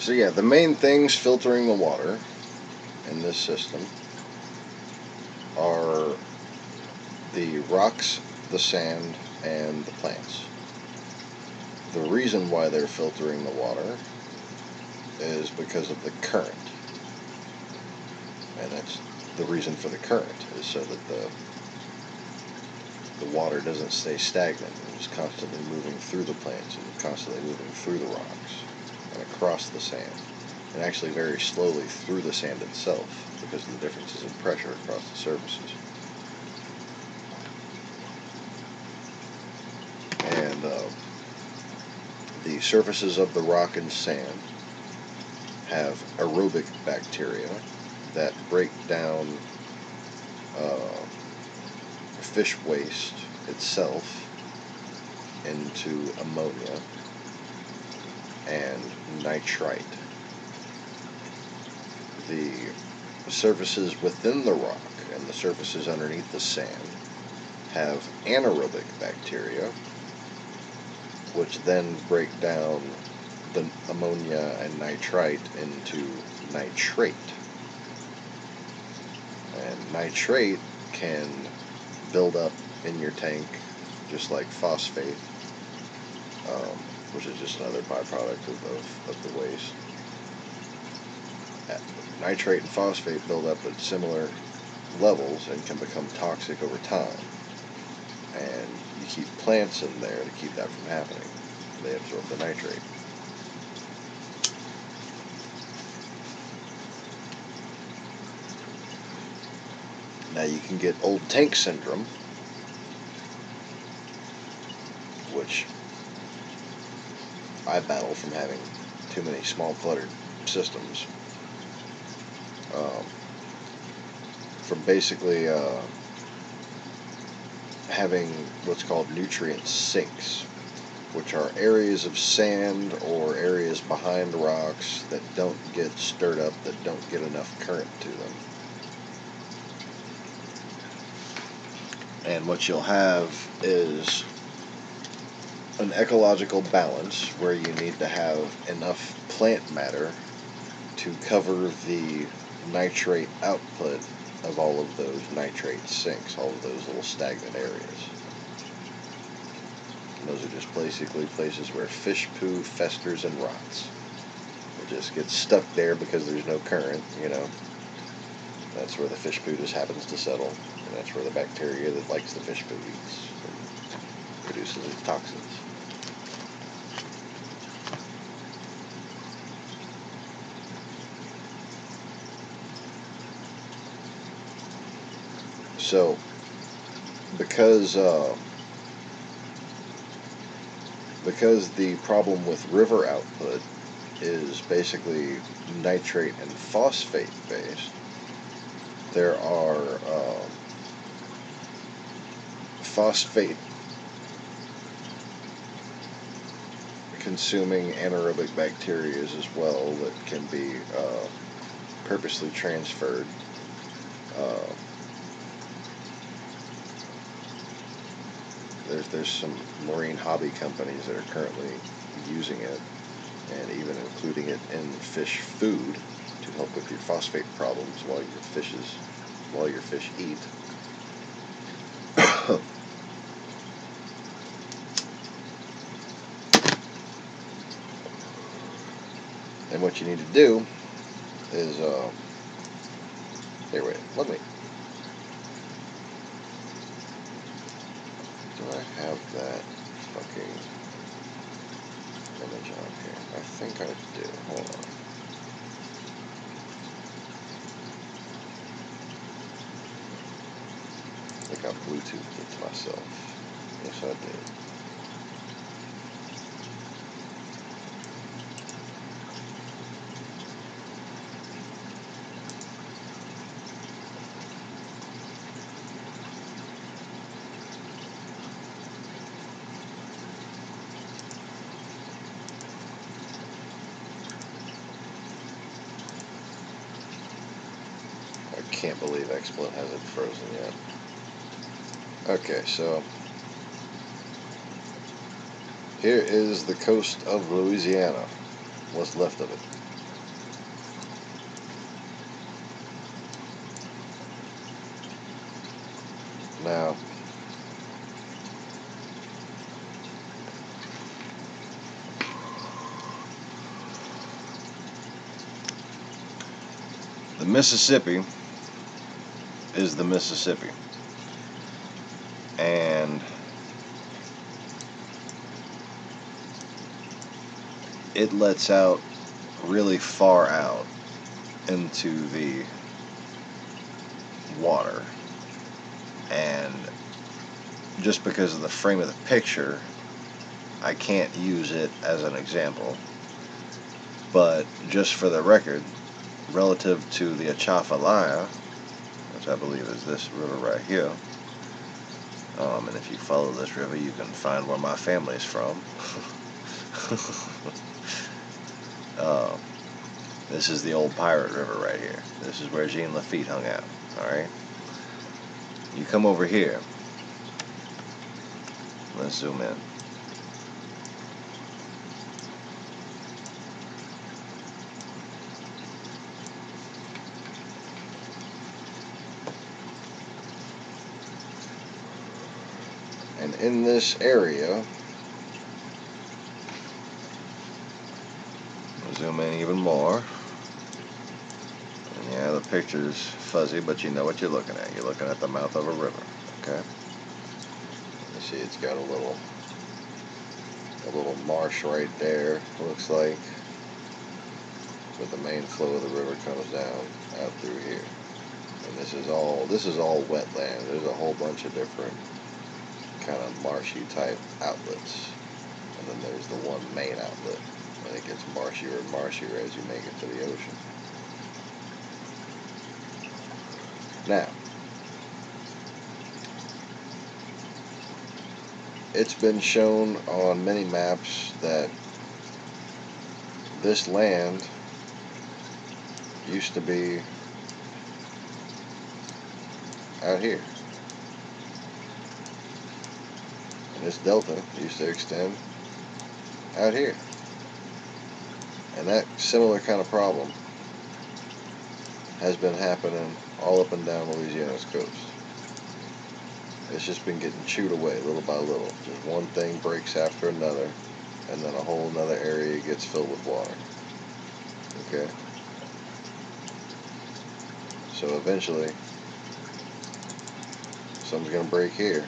So yeah, the main things filtering the water in this system are the rocks, the sand, and the plants. The reason why they're filtering the water is because of the current. And that's the reason for the current, is so that the water doesn't stay stagnant. It's constantly moving through the plants and constantly moving through the rocks and across the sand, and actually very slowly through the sand itself because of the differences in pressure across the surfaces. And the surfaces of the rock and sand have aerobic bacteria that break down fish waste itself into ammonia and nitrite. The surfaces within the rock and the surfaces underneath the sand have anaerobic bacteria, which then break down the ammonia and nitrite into nitrate. And nitrate can build up in your tank just like phosphate, which is just another byproduct of the waste. Nitrate and phosphate build up at similar levels and can become toxic over time. And you keep plants in there to keep that from happening. They absorb the nitrate. Now you can get old tank syndrome, which I battle from having too many small cluttered systems. From basically having what's called nutrient sinks, which are areas of sand or areas behind rocks that don't get stirred up, that don't get enough current to them. And what you'll have is an ecological balance where you need to have enough plant matter to cover the nitrate output of all of those nitrate sinks, all of those little stagnant areas. And those are just basically places where fish poo festers and rots. It just gets stuck there because there's no current, you know. That's where the fish poo just happens to settle. And that's where the bacteria that likes the fish poo eats and produces its toxins. So, because the problem with river output is basically nitrate and phosphate based, there are phosphate consuming anaerobic bacteria as well that can be purposely transferred. There's some marine hobby companies that are currently using it, and even including it in fish food to help with your phosphate problems while your fish eat. And what you need to do is here, wait, let me. Do I have that fucking image on here? I think I do. Hold on. I think I Bluetoothed it to myself. Yes, I did. I can't believe XSplit hasn't frozen yet. Okay, so here is the coast of Louisiana. What's left of it. Now, the Mississippi is the Mississippi, and it lets out really far out into the water, and just because of the frame of the picture, I can't use it as an example, but just for the record, relative to the Atchafalaya, which I believe is this river right here, and if you follow this river, you can find where my family is from. This is the old pirate river right here. This is where Jean Lafitte hung out. Alright? You come over here. Let's zoom in. And in this area, zoom in even more. And yeah, the picture's fuzzy, but you know what you're looking at. You're looking at the mouth of a river. Okay? You see it's got a little marsh right there, looks like. But the main flow of the river comes down out through here. And this is all wetland. There's a whole bunch of different kind of marshy type outlets. And then there's the one main outlet. And it gets marshier and marshier as you make it to the ocean. Now, it's been shown on many maps that this land used to be out here. And this delta used to extend out here. And that similar kind of problem has been happening all up and down Louisiana's coast. It's just been getting chewed away little by little. Just one thing breaks after another, and then a whole another area gets filled with water. Okay? So eventually, something's going to break here.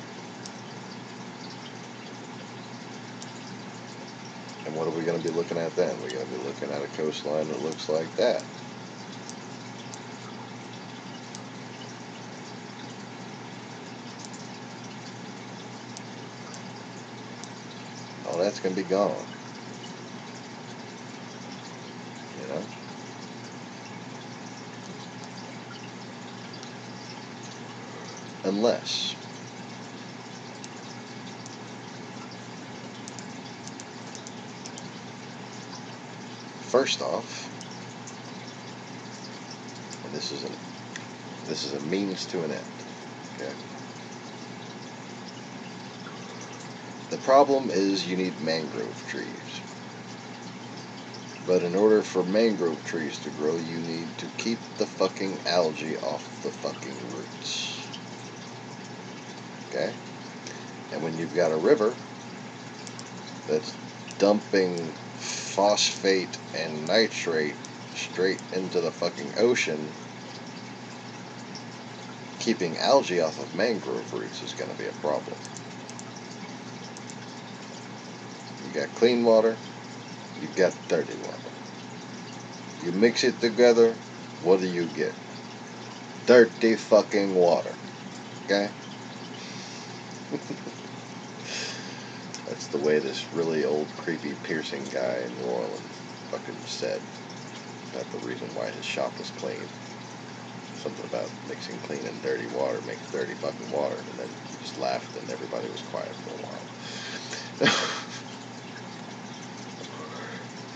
And what are we going to be looking at then? We're going to be looking at a coastline that looks like that. that's going to be gone. You know? Unless first off, and this is a means to an end. Okay. The problem is you need mangrove trees. But in order for mangrove trees to grow, you need to keep the fucking algae off the fucking roots. Okay? And when you've got a river that's dumping phosphate and nitrate straight into the fucking ocean, keeping algae off of mangrove roots is going to be a problem. You got clean water, you've got dirty water. You mix it together, what do you get? Dirty fucking water. Okay? That's the way this really old, creepy, piercing guy in New Orleans fucking said that the reason why his shop was clean. Something about mixing clean and dirty water makes dirty fucking water, and then he just laughed and everybody was quiet for a while.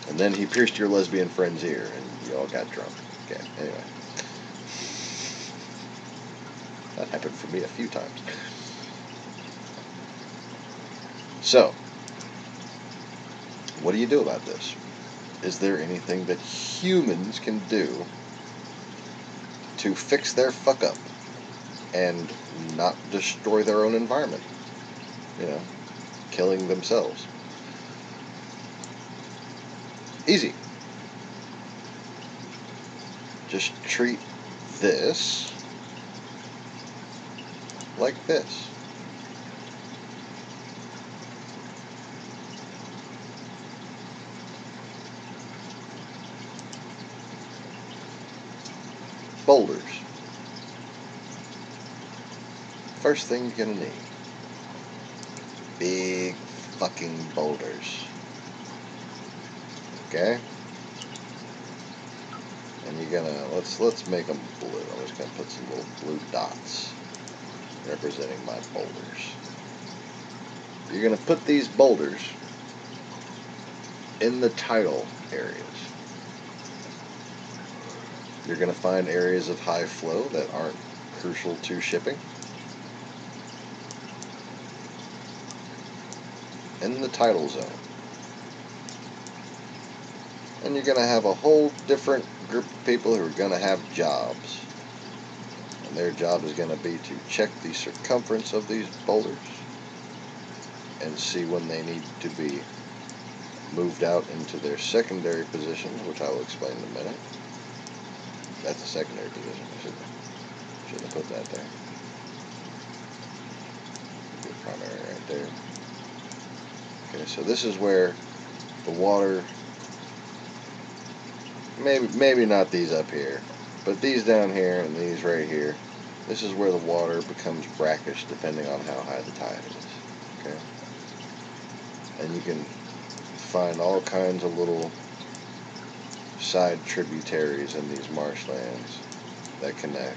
And then he pierced your lesbian friend's ear and you all got drunk. Okay, anyway. That happened for me a few times. So, what do you do about this? Is there anything that humans can do to fix their fuck up and not destroy their own environment? You know, killing themselves. Easy. Just treat this like this. Boulders. First thing you're gonna need. Big fucking boulders. Okay? And you're gonna, let's make them blue. I'm just gonna put some little blue dots representing my boulders. You're gonna put these boulders in the tidal areas. You're going to find areas of high flow that aren't crucial to shipping. In the tidal zone. And you're going to have a whole different group of people who are going to have jobs. And their job is going to be to check the circumference of these boulders and see when they need to be moved out into their secondary positions, which I will explain in a minute. That's a secondary position. I shouldn't have put that there. The primary right there. Okay, so this is where the water, maybe not these up here, but these down here and these right here, this is where the water becomes brackish depending on how high the tide is. Okay? And you can find all kinds of little side tributaries in these marshlands that connect,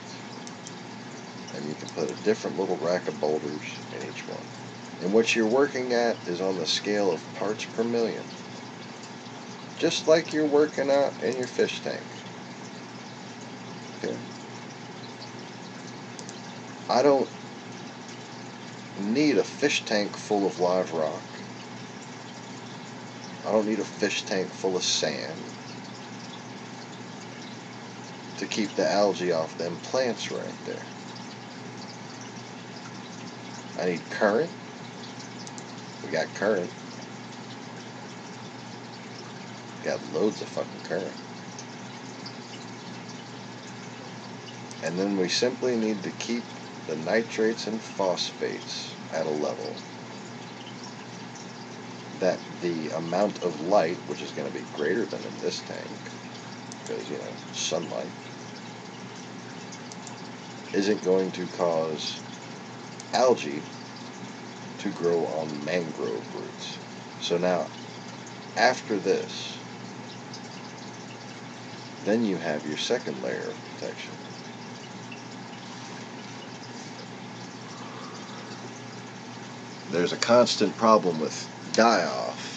and you can put a different little rack of boulders in each one, and what you're working at is on the scale of parts per million, just like you're working out in your fish tank. Okay? I don't need a fish tank full of live rock. I don't need a fish tank full of sand to keep the algae off them plants right there. I need current. We got current. Got loads of fucking current. And then we simply need to keep the nitrates and phosphates at a level that the amount of light, which is going to be greater than in this tank, because, you know, sunlight, isn't going to cause algae to grow on mangrove roots. So now, after this, then you have your second layer of protection. There's a constant problem with die-off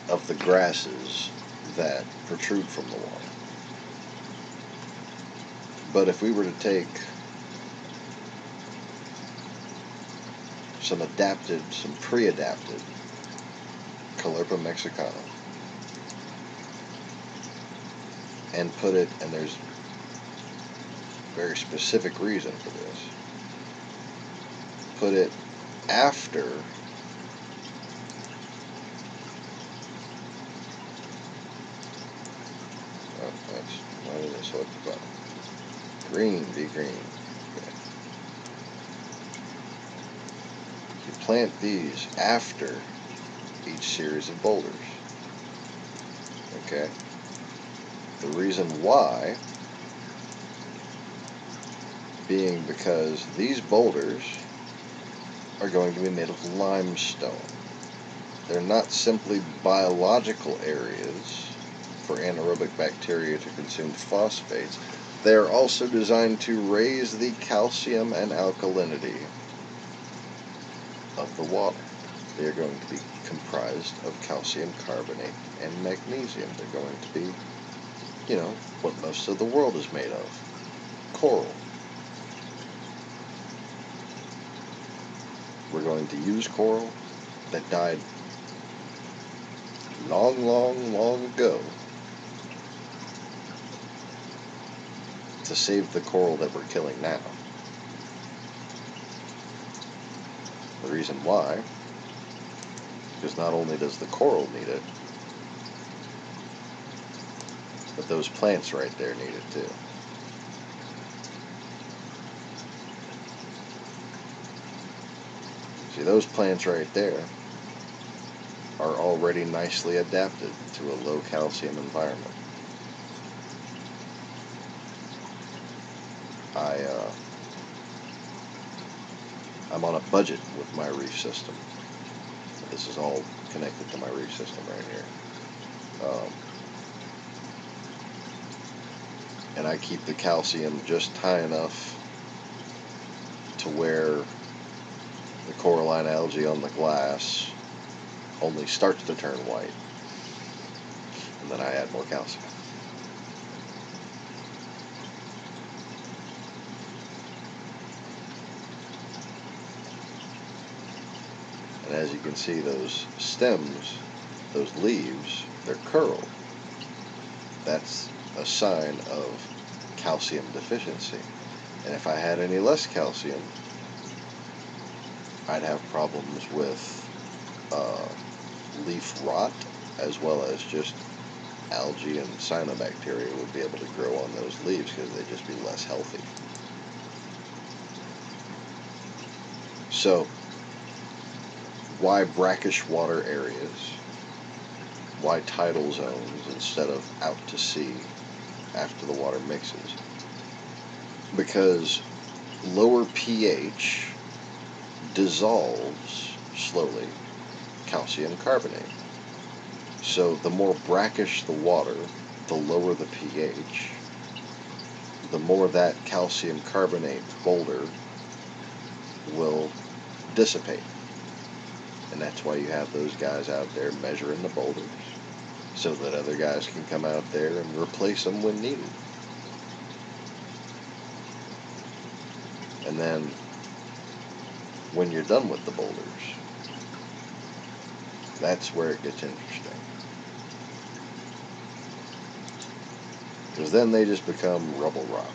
of the grasses that protrude from the water. But if we were to take some pre-adapted Callirpa mexicana and put it, and there's a very specific reason for this, put it after why did I select the button? Green, be green. Okay. You plant these after each series of boulders. Okay? The reason why being because these boulders are going to be made of limestone. They're not simply biological areas for anaerobic bacteria to consume phosphates. They're also designed to raise the calcium and alkalinity of the water. They're going to be comprised of calcium carbonate and magnesium. They're going to be, you know, what most of the world is made of. Coral. We're going to use coral that died long, long, long ago to save the coral that we're killing now. The reason why, because not only does the coral need it, but those plants right there need it too. See, those plants right there are already nicely adapted to a low calcium environment. I'm on a budget with my reef system. This is all connected to my reef system right here. And I keep the calcium just high enough to where the coralline algae on the glass only starts to turn white. And then I add more calcium. And as you can see, those stems, those leaves, they're curled. That's a sign of calcium deficiency. And if I had any less calcium, I'd have problems with leaf rot, as well as just algae and cyanobacteria would be able to grow on those leaves because they'd just be less healthy. So, why brackish water areas? Why tidal zones instead of out to sea after the water mixes? Because lower pH dissolves slowly calcium carbonate. So the more brackish the water, the lower the pH, the more that calcium carbonate boulder will dissipate. And that's why you have those guys out there measuring the boulders, so that other guys can come out there and replace them when needed. And then, when you're done with the boulders, that's where it gets interesting. Because then they just become rubble rock.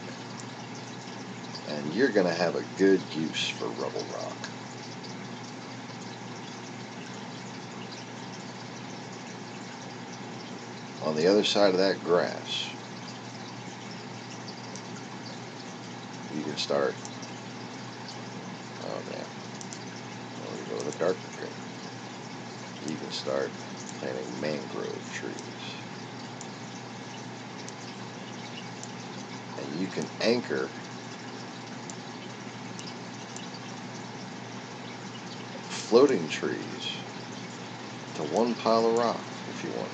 And you're going to have a good use for rubble rock. On the other side of that grass, you can start, oh man, I'm going to go with a darker green. You can start planting mangrove trees. And you can anchor floating trees to one pile of rock if you want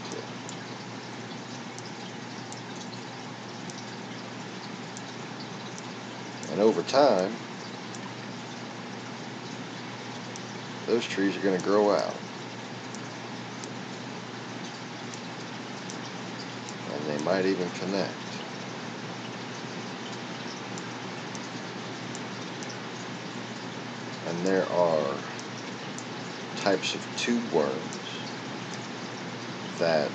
to. And over time, those trees are going to grow out. And they might even connect. And there are types of tube worms that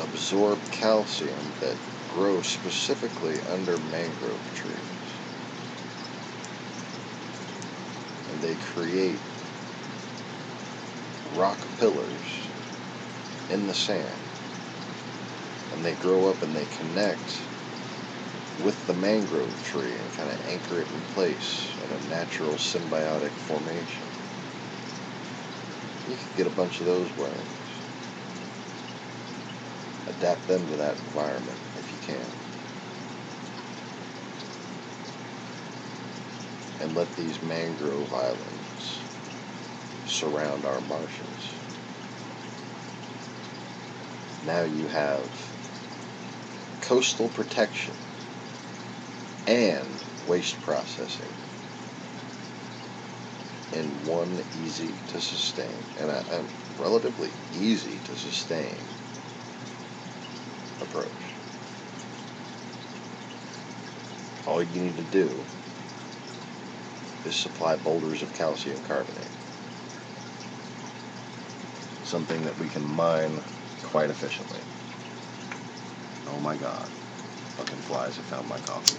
absorb calcium that grow specifically under mangrove trees. And they create rock pillars in the sand. And they grow up and they connect with the mangrove tree and kind of anchor it in place in a natural symbiotic formation. You can get a bunch of those worms. Adapt them to that environment if you can. And let these mangrove islands surround our marshes. Now you have coastal protection and waste processing in one easy to sustain and a relatively easy to sustain approach. All you need to do is supply boulders of calcium carbonate, something that we can mine quite efficiently. Oh my god, fucking flies have found my coffee.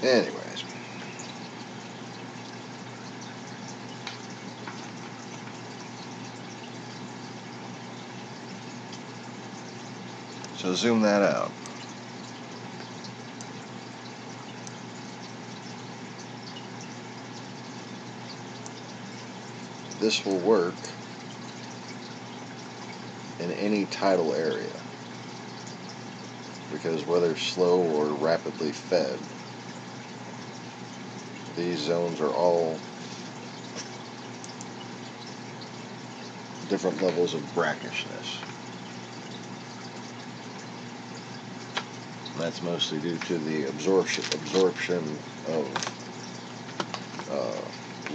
Anyways, so zoom that out. This will work in any tidal area, because whether slow or rapidly fed, these zones are all different levels of brackishness. And that's mostly due to the absorption of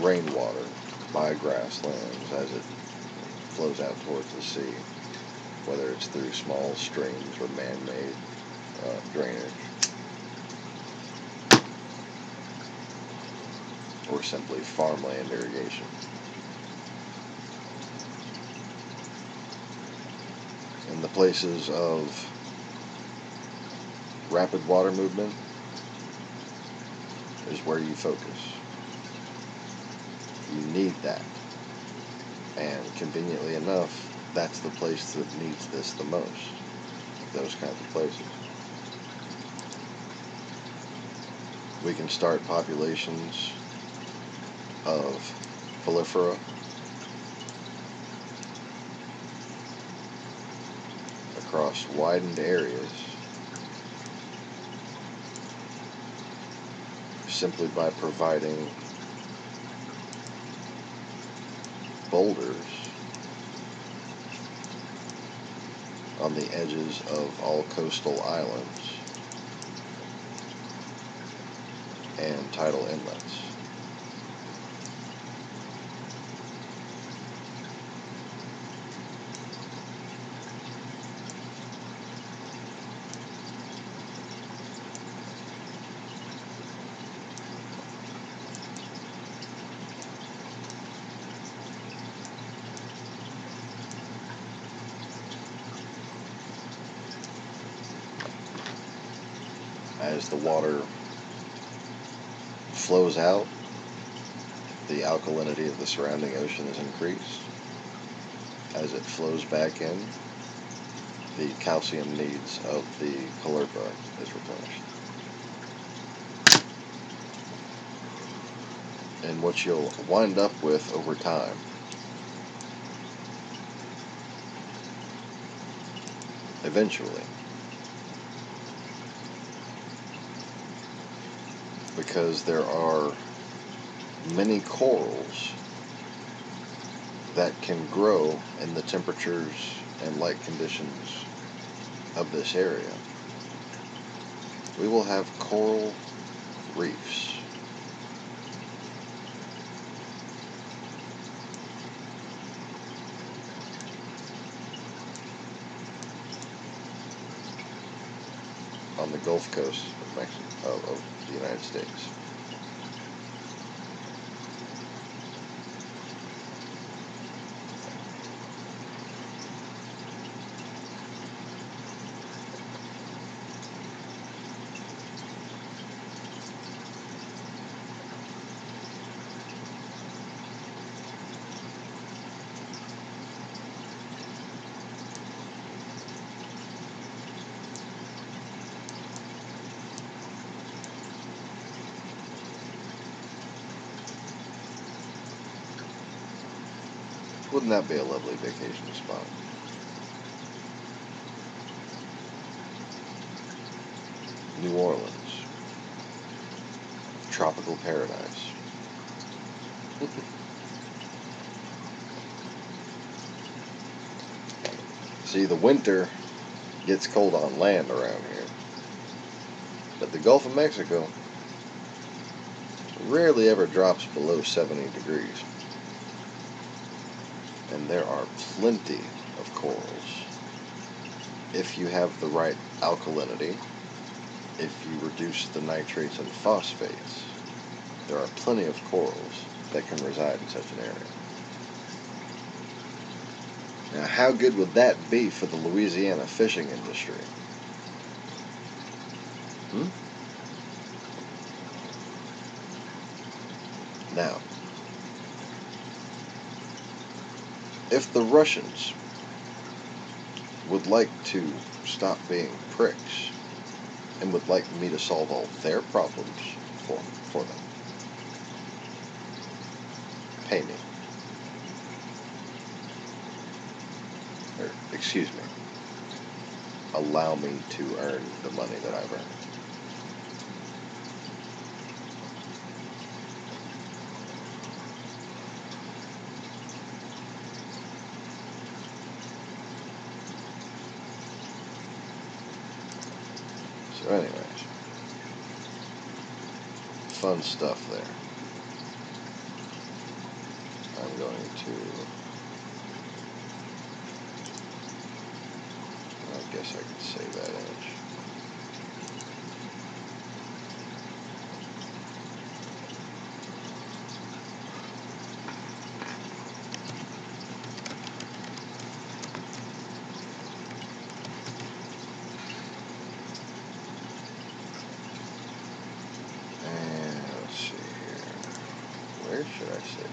rainwater by grasslands as it flows out towards the sea, whether it's through small streams or man-made drainage, or simply farmland irrigation. In the places of rapid water movement is where you focus. You need that. And conveniently enough, that's the place that needs this the most. Those kinds of places. We can start populations of prolifera across widened areas simply by providing boulders on the edges of all coastal islands and tidal inlets. As the water flows out, the alkalinity of the surrounding ocean is increased. As it flows back in, the calcium needs of the caulerpa is replenished. And what you'll wind up with over time eventually, because there are many corals that can grow in the temperatures and light conditions of this area. We will have coral reefs. On the Gulf Coast of Mexico, of the United States. Wouldn't that be a lovely vacation spot? New Orleans. Tropical paradise. See, the winter gets cold on land around here, but the Gulf of Mexico rarely ever drops below 70 degrees. And there are plenty of corals. If you have the right alkalinity, if you reduce the nitrates and phosphates, there are plenty of corals that can reside in such an area. Now, how good would that be for the Louisiana fishing industry? Now, if the Russians would like to stop being pricks and would like me to solve all their problems for them, pay me. Or, excuse me, allow me to earn the money that I've earned. So anyways, fun stuff there. I'm going to, I guess I could save that image. Where should I save it?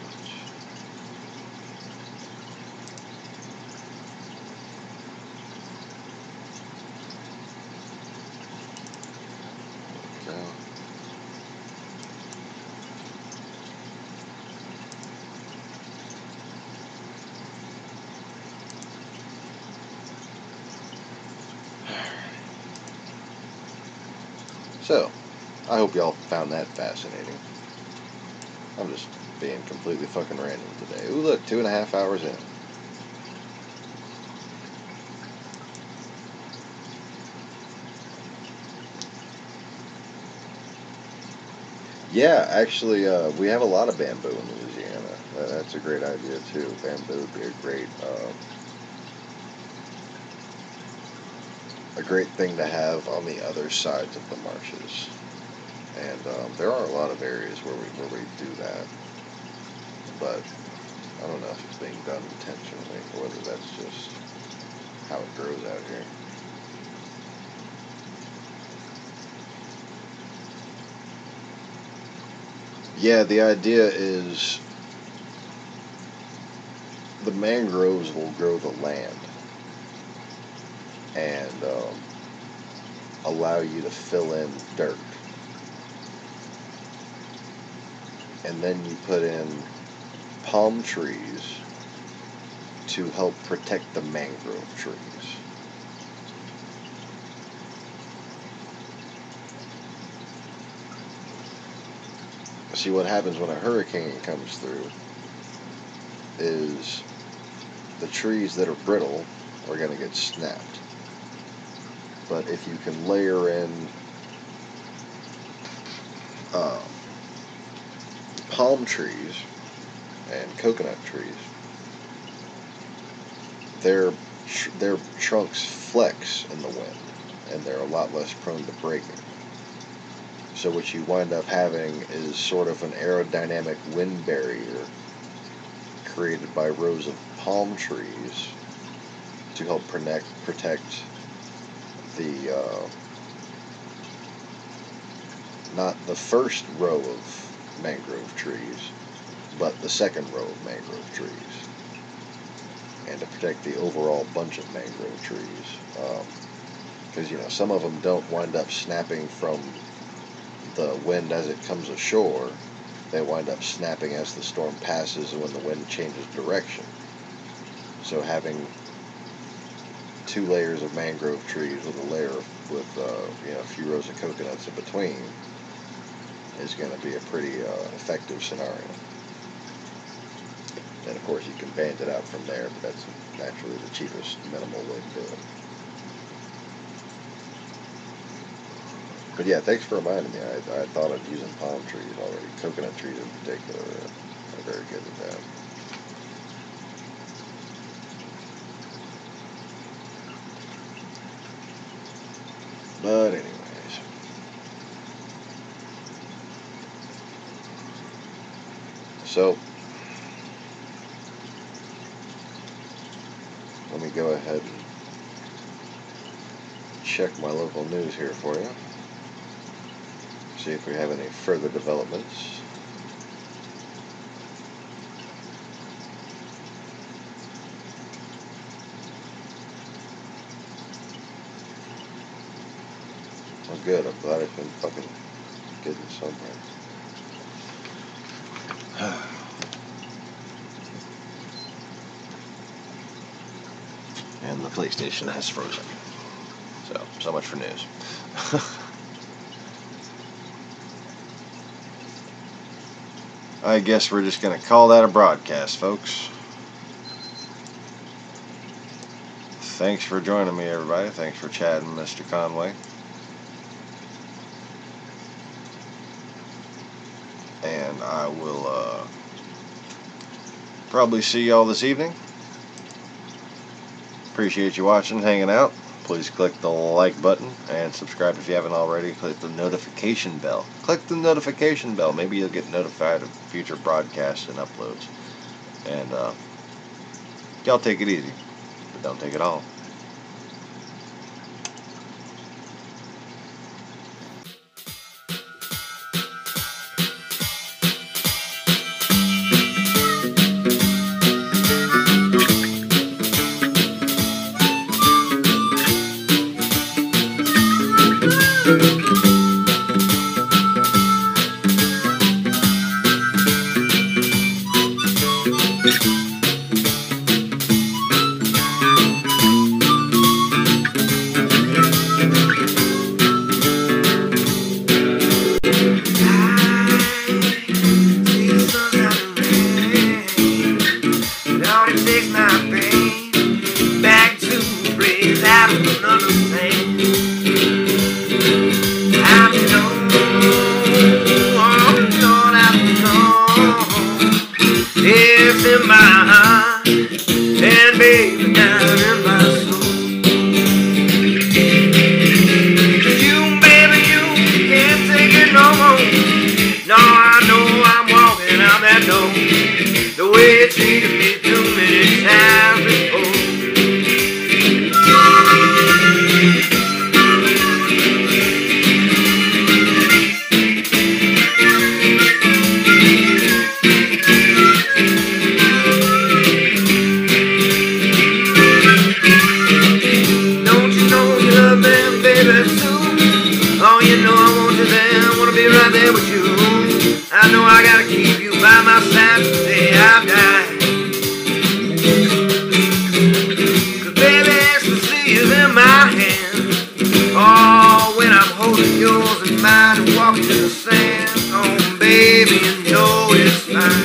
Okay. So, I hope y'all found that fascinating. I'm just being completely fucking random today. Ooh, look, 2.5 hours in. Yeah, actually, we have a lot of bamboo in Louisiana. That's a great idea, too. Bamboo would be a great thing to have on the other sides of the marshes. And there are a lot of areas where we do that, but I don't know if it's being done intentionally or whether that's just how it grows out here. Yeah, the idea is the mangroves will grow the land and allow you to fill in dirt. and then you put in palm trees to help protect the mangrove trees. See, what happens when a hurricane comes through is the trees that are brittle are going to get snapped. But if you can layer in palm trees and coconut trees, their trunks flex in the wind, and they're a lot less prone to breaking. So what you wind up having is sort of an aerodynamic wind barrier created by rows of palm trees to help protect the not the first row of mangrove trees, but the second row of mangrove trees, and to protect the overall bunch of mangrove trees. Because some of them don't wind up snapping from the wind as it comes ashore. They wind up snapping as the storm passes and when the wind changes direction. So having 2 layers of mangrove trees with a layer with a few rows of coconuts in between is going to be a pretty effective scenario. And of course you can band it out from there, but that's naturally the cheapest, minimal way to do it. But yeah, thanks for reminding me. I thought of using palm trees already. Coconut trees in particular are very good with that. But anyways, so let me go ahead and check my local news here for you. See if we have any further developments. Well, good. I'm glad it's been fucking getting somewhere. And the PlayStation has frozen. So much for news. I guess we're just going to call that a broadcast, folks. Thanks for joining me, everybody. Thanks for chatting, Mr. Conway. And I will probably see y'all this evening. Appreciate you watching, hanging out. Please click the like button and subscribe if you haven't already. Click the notification bell. Click the notification bell. Maybe you'll get notified of future broadcasts and uploads. And y'all take it easy, but don't take it all. yours and mine and walking in the sand. Oh, baby, you know it's fine.